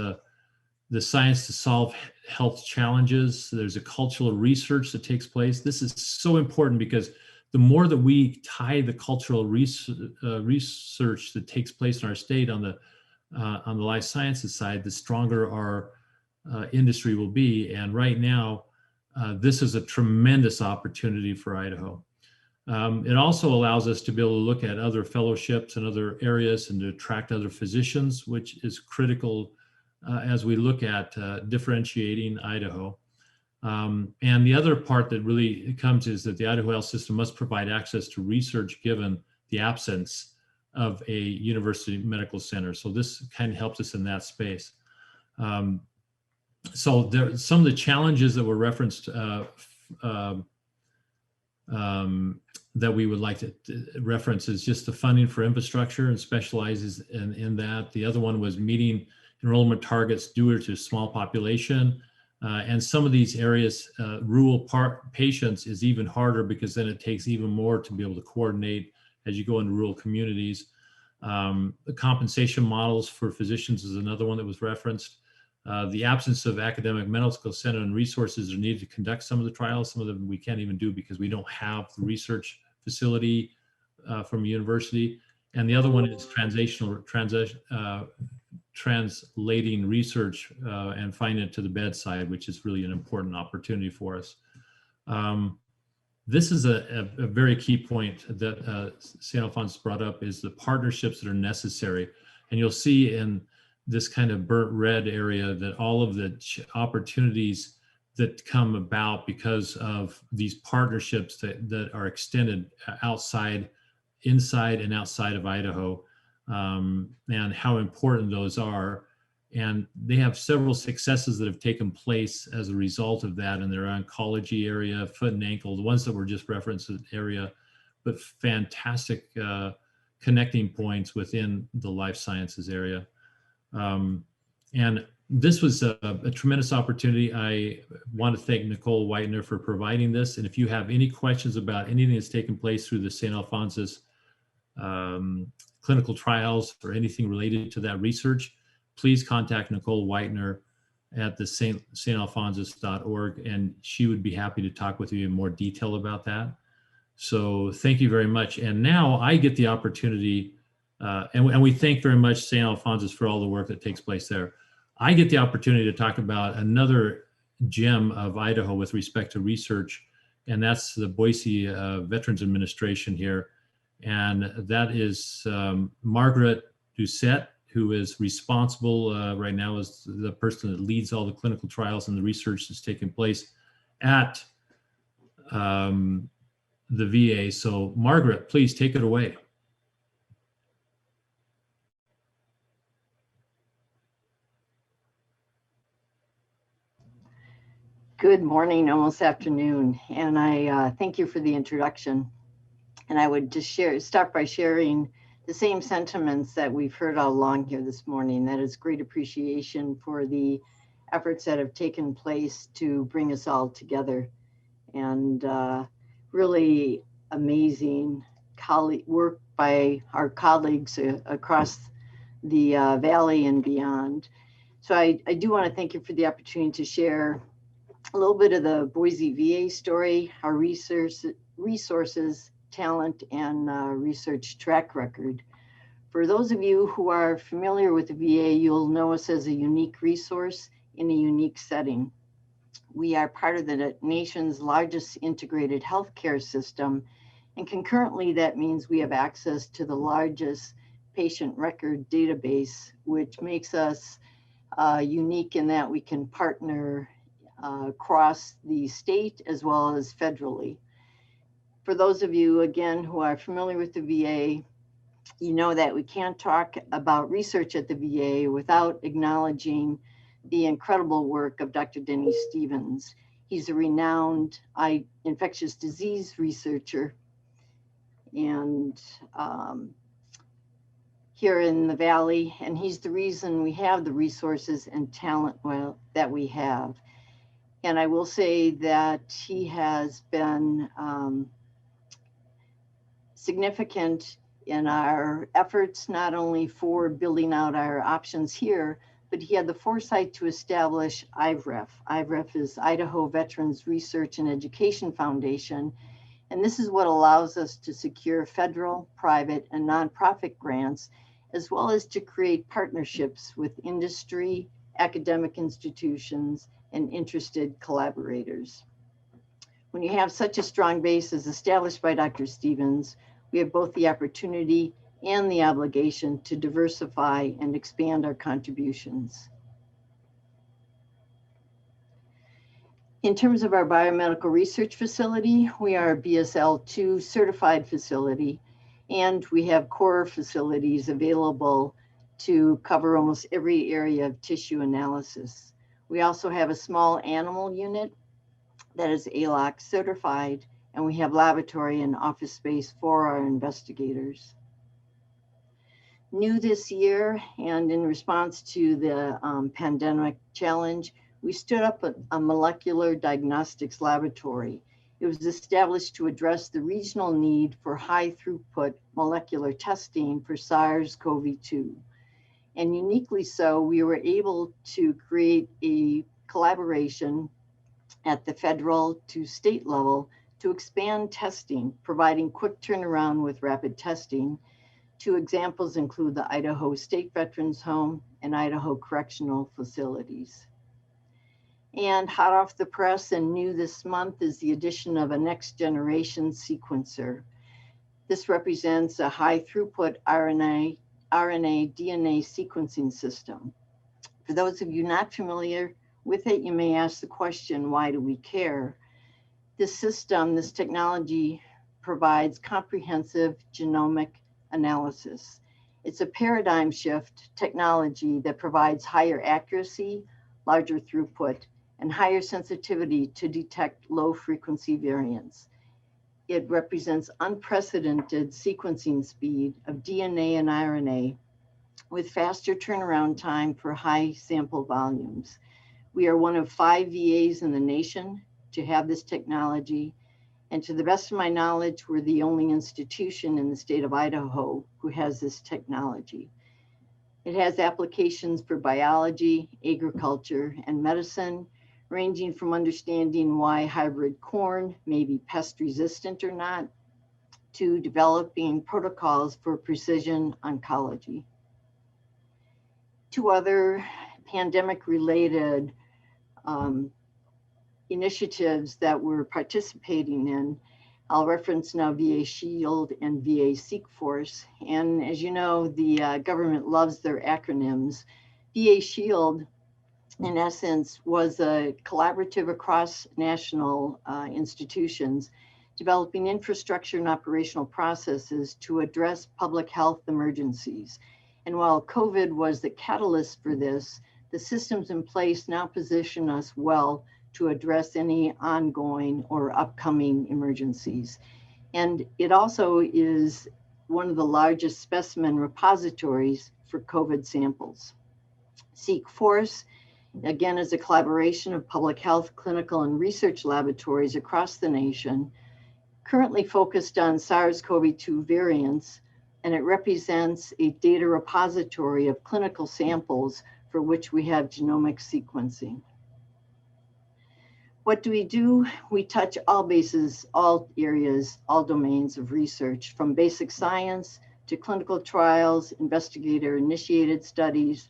the science to solve health challenges. There's a cultural research that takes place. This is so important because the more that we tie the cultural research that takes place in our state on the life sciences side, the stronger our industry will be. And right now, this is a tremendous opportunity for Idaho. It also allows us to be able to look at other fellowships and other areas and to attract other physicians, which is critical as we look at differentiating Idaho. And the other part that really comes is that the Idaho health system must provide access to research given the absence of a university medical center. So this kind of helps us in that space. So there, some of the challenges that were referenced that we would like to reference is just the funding for infrastructure and specializes in that. The other one was meeting enrollment targets due to small population. And some of these areas, rural patients is even harder because then it takes even more to be able to coordinate as you go into rural communities. The compensation models for physicians is another one that was referenced. The absence of academic medical center and resources are needed to conduct some of the trials. Some of them we can't even do because we don't have the research facility from a university. And the other one is translating research and finding it to the bedside, which is really an important opportunity for us. This is a very key point that St. Alphonsus brought up, is the partnerships that are necessary. And you'll see in this kind of burnt red area that all of the opportunities that come about because of these partnerships that are extended inside and outside of Idaho, and how important those are. And they have several successes that have taken place as a result of that in their oncology area, foot and ankle, the ones that were just referenced area, but fantastic connecting points within the life sciences area. And this was a tremendous opportunity. I want to thank Nicole Whitener for providing this. And if you have any questions about anything that's taken place through the St. Alphonsus clinical trials or anything related to that research, please contact Nicole Whitener at the stalphonsus.org, and she would be happy to talk with you in more detail about that. So thank you very much. And now I get the opportunity, and we thank very much St. Alphonsus for all the work that takes place there. I get the opportunity to talk about another gem of Idaho with respect to research, and that's the Boise Veterans Administration here. And that is Margaret Doucette, who is responsible right now as the person that leads all the clinical trials and the research that's taking place at the VA. So Margaret, please take it away. Good morning, almost afternoon, and I thank you for the introduction. And I would just start by sharing the same sentiments that we've heard all along here this morning. That is great appreciation for the efforts that have taken place to bring us all together, and really amazing work by our colleagues across the valley and beyond. So I do want to thank you for the opportunity to share a little bit of the Boise VA story, our resources, talent, and research track record. For those of you who are familiar with the VA, you'll know us as a unique resource in a unique setting. We are part of the nation's largest integrated healthcare system, and concurrently that means we have access to the largest patient record database, which makes us unique in that we can partner across the state as well as federally. For those of you, again, who are familiar with the VA, you know that we can't talk about research at the VA without acknowledging the incredible work of Dr. Denny Stevens. He's a renowned infectious disease researcher, and here in the Valley, and he's the reason we have the resources and talent that we have. And I will say that he has been significant in our efforts, not only for building out our options here, but he had the foresight to establish IVREF. IVREF is Idaho Veterans Research and Education Foundation. And this is what allows us to secure federal, private, and nonprofit grants, as well as to create partnerships with industry, academic institutions, and interested collaborators. When you have such a strong base as established by Dr. Stevens, we have both the opportunity and the obligation to diversify and expand our contributions. In terms of our biomedical research facility, we are a BSL-2 certified facility, and we have core facilities available to cover almost every area of tissue analysis. We also have a small animal unit that is ALOC certified, and we have laboratory and office space for our investigators. New this year, and in response to the pandemic challenge, we stood up a molecular diagnostics laboratory. It was established to address the regional need for high throughput molecular testing for SARS-CoV-2. And uniquely so, we were able to create a collaboration at the federal to state level to expand testing, providing quick turnaround with rapid testing. Two examples include the Idaho State Veterans Home and Idaho Correctional Facilities. And hot off the press and new this month is the addition of a next generation sequencer. This represents a high throughput RNA, DNA sequencing system. For those of you not familiar with it, you may ask the question, why do we care? This system, this technology provides comprehensive genomic analysis. It's a paradigm shift technology that provides higher accuracy, larger throughput, and higher sensitivity to detect low frequency variants. It represents unprecedented sequencing speed of DNA and RNA with faster turnaround time for high sample volumes. We are one of 5 VAs in the nation to have this technology. And to the best of my knowledge, we're the only institution in the state of Idaho who has this technology. It has applications for biology, agriculture, and medicine, ranging from understanding why hybrid corn may be pest resistant or not, to developing protocols for precision oncology. Two other pandemic-related initiatives that we're participating in, I'll reference now VA Shield and VA SeekForce. And as you know, the government loves their acronyms. VA Shield, in essence, was a collaborative across national institutions developing infrastructure and operational processes to address public health emergencies. And while COVID was the catalyst for this, the systems in place now position us well to address any ongoing or upcoming emergencies. And it also is one of the largest specimen repositories for COVID samples. SeekForce, again, is a collaboration of public health, clinical, and research laboratories across the nation, currently focused on SARS-CoV-2 variants, and it represents a data repository of clinical samples for which we have genomic sequencing. What do? We touch all bases, all areas, all domains of research, from basic science to clinical trials, investigator-initiated studies,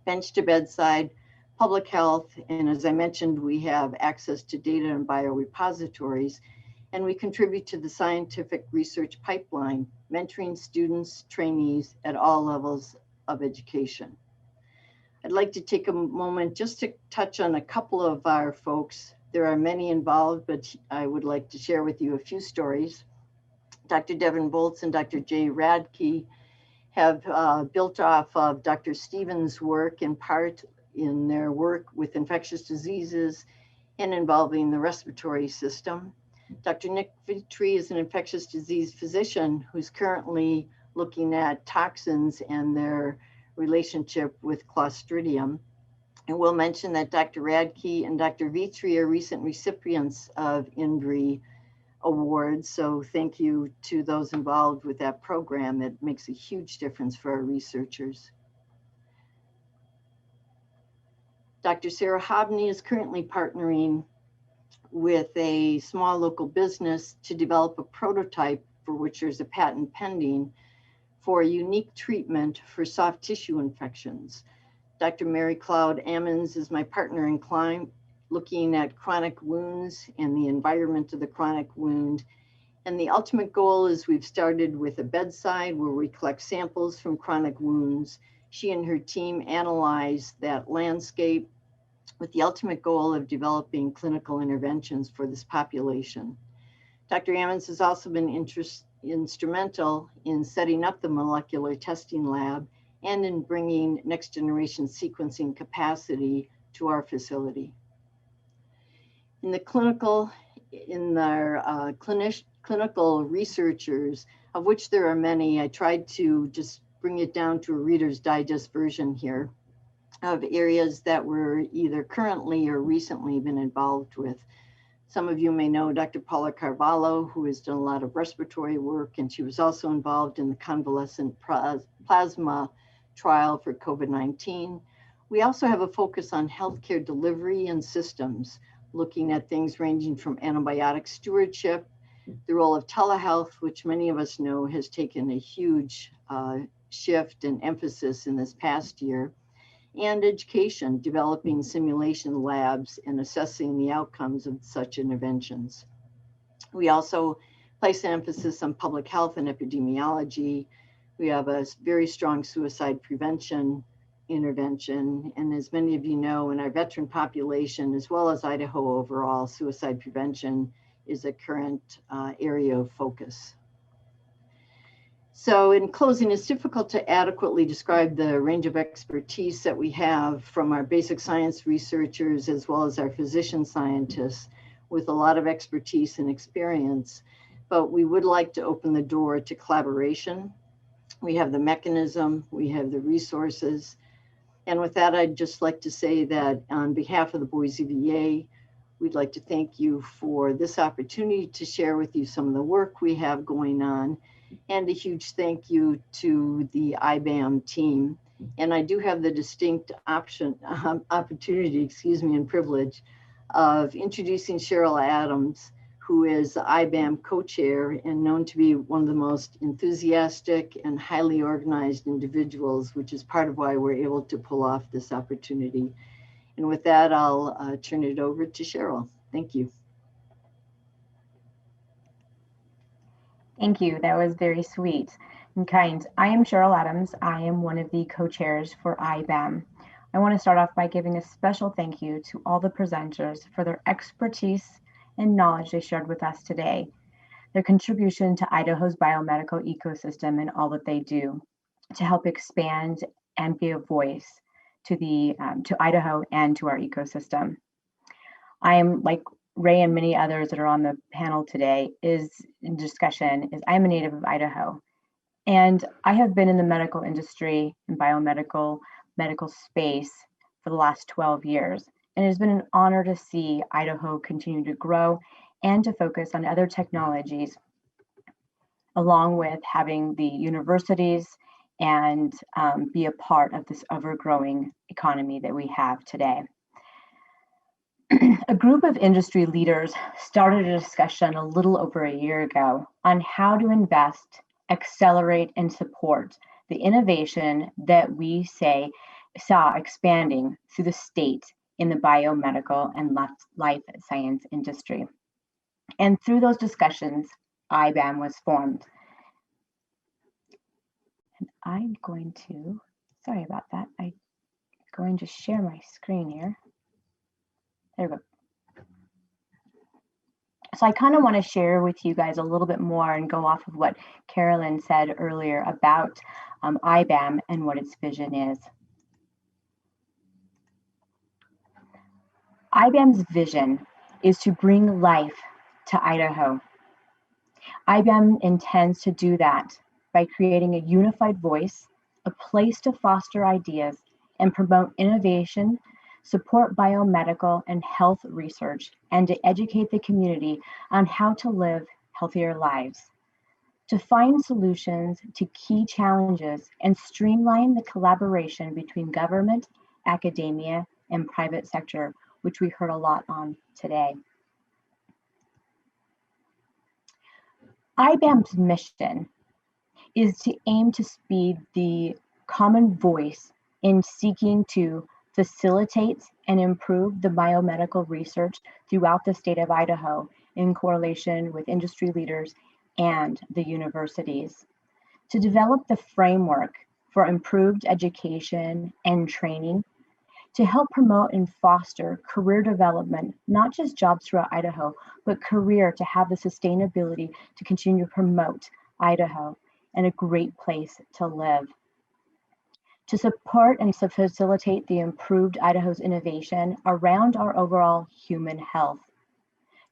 bench to bedside, public health, and as I mentioned, we have access to data and biorepositories, and we contribute to the scientific research pipeline, mentoring students, trainees at all levels of education. I'd like to take a moment just to touch on a couple of our folks. There are many involved, but I would like to share with you a few stories. Dr. Devin Boltz and Dr. Jay Radke have built off of Dr. Stevens' work, in part in their work with infectious diseases and involving the respiratory system. Dr. Nick Vitry is an infectious disease physician who's currently looking at toxins and their relationship with Clostridium. And we'll mention that Dr. Radke and Dr. Vitry are recent recipients of INDRI awards. So thank you to those involved with that program. It makes a huge difference for our researchers. Dr. Sarah Hobney is currently partnering with a small local business to develop a prototype for which there's a patent pending for a unique treatment for soft tissue infections. Dr. Mary Cloud Ammons is my partner in crime, looking at chronic wounds and the environment of the chronic wound. And the ultimate goal is we've started with a bedside where we collect samples from chronic wounds. She and her team analyze that landscape with the ultimate goal of developing clinical interventions for this population. Dr. Ammons has also been instrumental in setting up the molecular testing lab and in bringing next generation sequencing capacity to our facility. In the clinical in our clinical researchers, of which there are many. I tried to just bring it down to a Reader's Digest version here of areas that were either currently or recently been involved with. Some of you may know Dr. Paula Carvalho, who has done a lot of respiratory work, and she was also involved in the convalescent plasma trial for COVID-19. We also have a focus on healthcare delivery and systems, looking at things ranging from antibiotic stewardship, the role of telehealth, which many of us know has taken a huge shift and emphasis in this past year, and education, developing simulation labs and assessing the outcomes of such interventions. We also place an emphasis on public health and epidemiology. We have a very strong suicide prevention intervention. And as many of you know, in our veteran population, as well as Idaho overall, suicide prevention is a current area of focus. So in closing, it's difficult to adequately describe the range of expertise that we have from our basic science researchers as well as our physician scientists with a lot of expertise and experience, but we would like to open the door to collaboration. We have the mechanism, we have the resources. And with that, I'd just like to say that on behalf of the Boise VA, we'd like to thank you for this opportunity to share with you some of the work we have going on. And a huge thank you to the IBAM team. And I do have the distinct opportunity, and privilege of introducing Cheryl Adams, who is the IBAM co-chair and known to be one of the most enthusiastic and highly organized individuals, which is part of why we're able to pull off this opportunity. And with that, I'll turn it over to Cheryl. Thank you. Thank you. That was very sweet and kind. I am Cheryl Adams. I am one of the co-chairs for IBAM. I want to start off by giving a special thank you to all the presenters for their expertise and knowledge they shared with us today, their contribution to Idaho's biomedical ecosystem and all that they do to help expand and be a voice to Idaho and to our ecosystem. I am, like Ray and many others that are on the panel today, I'm a native of Idaho. And I have been in the medical industry and medical space for the last 12 years. And it has been an honor to see Idaho continue to grow and to focus on other technologies, along with having the universities and be a part of this ever-growing economy that we have today. A group of industry leaders started a discussion a little over a year ago on how to invest, accelerate, and support the innovation that we saw expanding through the state in the biomedical and life science industry. And through those discussions, IBAM was formed. And I'm going to, sorry about that, I'm going to share my screen here. There we go. So I kind of want to share with you guys a little bit more and go off of what Carolyn said earlier about IBAM and what its vision is. IBAM's vision is to bring life to Idaho. IBAM intends to do that by creating a unified voice, a place to foster ideas and promote innovation, support biomedical and health research, and to educate the community on how to live healthier lives, to find solutions to key challenges and streamline the collaboration between government, academia, and private sector, which we heard a lot on today. IBAM's mission is to aim to speed the common voice in seeking to facilitate and improve the biomedical research throughout the state of Idaho in correlation with industry leaders and the universities, to develop the framework for improved education and training, to help promote and foster career development, not just jobs throughout Idaho, but career to have the sustainability to continue to promote Idaho and a great place to live. To support and to facilitate the improved Idaho's innovation around our overall human health,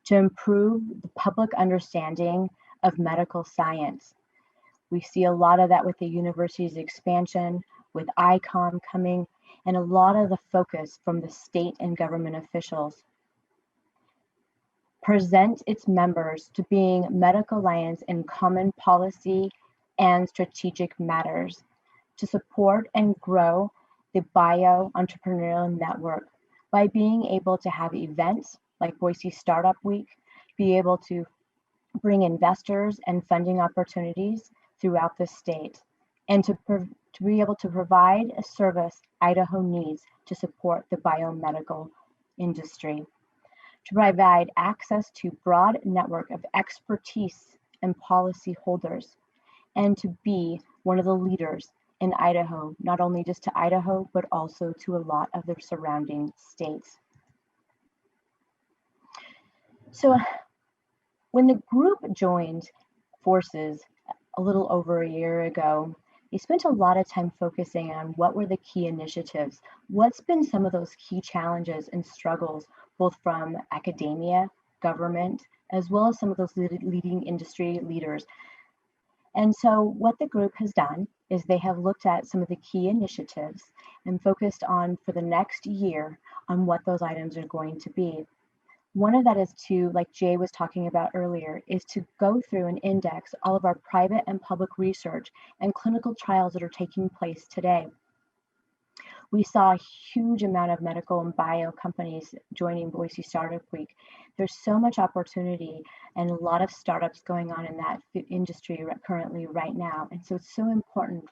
to improve the public understanding of medical science. We see a lot of that with the university's expansion, with ICOM coming, and a lot of the focus from the state and government officials. Present its members to being medical alliance in common policy and strategic matters, to support and grow the bio-entrepreneurial network by being able to have events like Boise Startup Week, be able to bring investors and funding opportunities throughout the state, and to be able to provide a service Idaho needs to support the biomedical industry, to provide access to broad network of expertise and policy holders, and to be one of the leaders in Idaho, not only just to Idaho, but also to a lot of the surrounding states. So when the group joined forces a little over a year ago, they spent a lot of time focusing on what were the key initiatives, what's been some of those key challenges and struggles, both from academia, government, as well as some of those leading industry leaders. And so what the group has done is they have looked at some of the key initiatives and focused on for the next year on what those items are going to be. One of that is to, like Jay was talking about earlier, is to go through and index all of our private and public research and clinical trials that are taking place today. We saw a huge amount of medical and bio companies joining Boise Startup Week. There's so much opportunity and a lot of startups going on in that industry currently right now. And so it's so important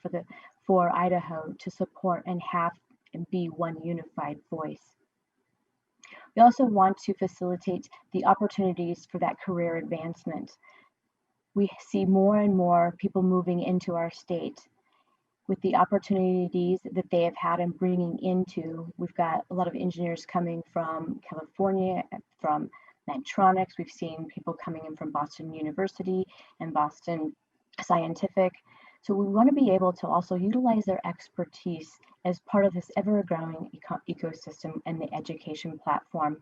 for Idaho to support and have and be one unified voice. We also want to facilitate the opportunities for that career advancement. We see more and more people moving into our state with the opportunities that they have had and bringing into. We've got a lot of engineers coming from California, from Medtronics. We've seen people coming in from Boston University and Boston Scientific. So we want to be able to also utilize their expertise as part of this ever-growing ecosystem and the education platform.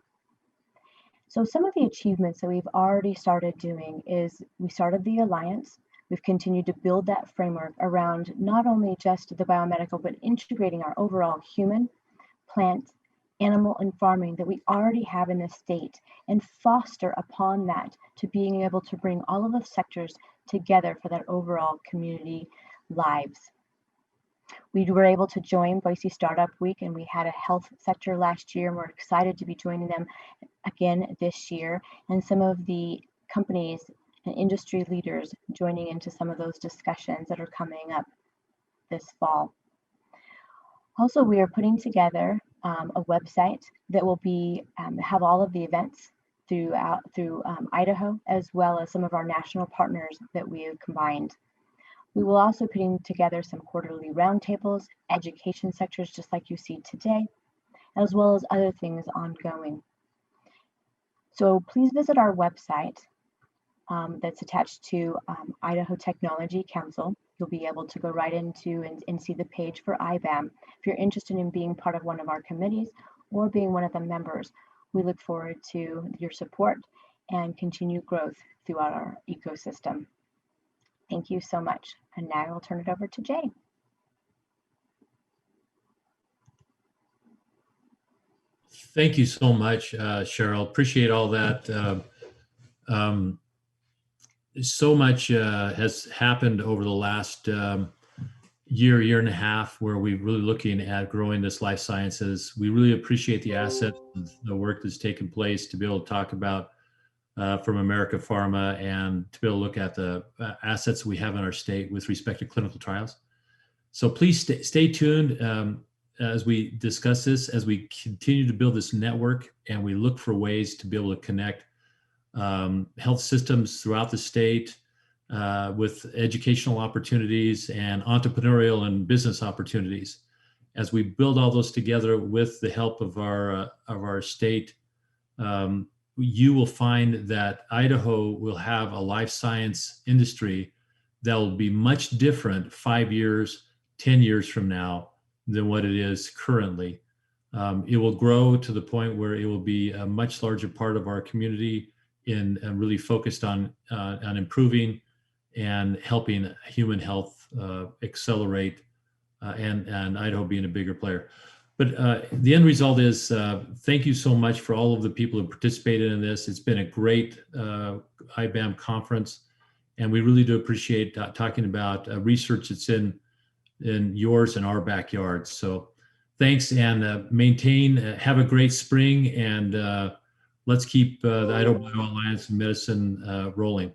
So some of the achievements that we've already started doing is we started the Alliance. We've continued to build that framework around not only just the biomedical, but integrating our overall human, plant, animal, and farming that we already have in the state and foster upon that to being able to bring all of the sectors together for that overall community lives. We were able to join Boise Startup Week, and we had a health sector last year, and we're excited to be joining them again this year, and some of the companies and industry leaders joining into some of those discussions that are coming up this fall. Also, we are putting together a website that will be have all of the events through Idaho, as well as some of our national partners that we have combined. We will also putting together some quarterly roundtables, education sectors, just like you see today, as well as other things ongoing. So please visit our website that's attached to Idaho Technology Council. You'll be able to go right into and see the page for IBAM. If you're interested in being part of one of our committees or being one of the members, we look forward to your support and continued growth throughout our ecosystem. Thank you so much. And now I'll turn it over to Jay. Thank you so much, Cheryl. Appreciate all that. So much has happened over the last year and a half where we're really looking at growing this life sciences. We really appreciate the asset, the work that's taken place to be able to talk about from America Pharma and to be able to look at the assets we have in our state with respect to clinical trials. So please stay tuned as we discuss this, as we continue to build this network and we look for ways to be able to connect health systems throughout the state with educational opportunities and entrepreneurial and business opportunities. As we build all those together with the help of our state, you will find that Idaho will have a life science industry that will be much different 5 years, 10 years from now than what it is currently. It will grow to the point where it will be a much larger part of our community really focused on improving and helping human health accelerate, and Idaho being a bigger player. But the end result is, thank you so much for all of the people who participated in this. It's been a great IBAM conference, and we really do appreciate talking about research that's in yours and our backyard. So thanks, and have a great spring, and let's keep the Idaho Bio Alliance of Medicine rolling.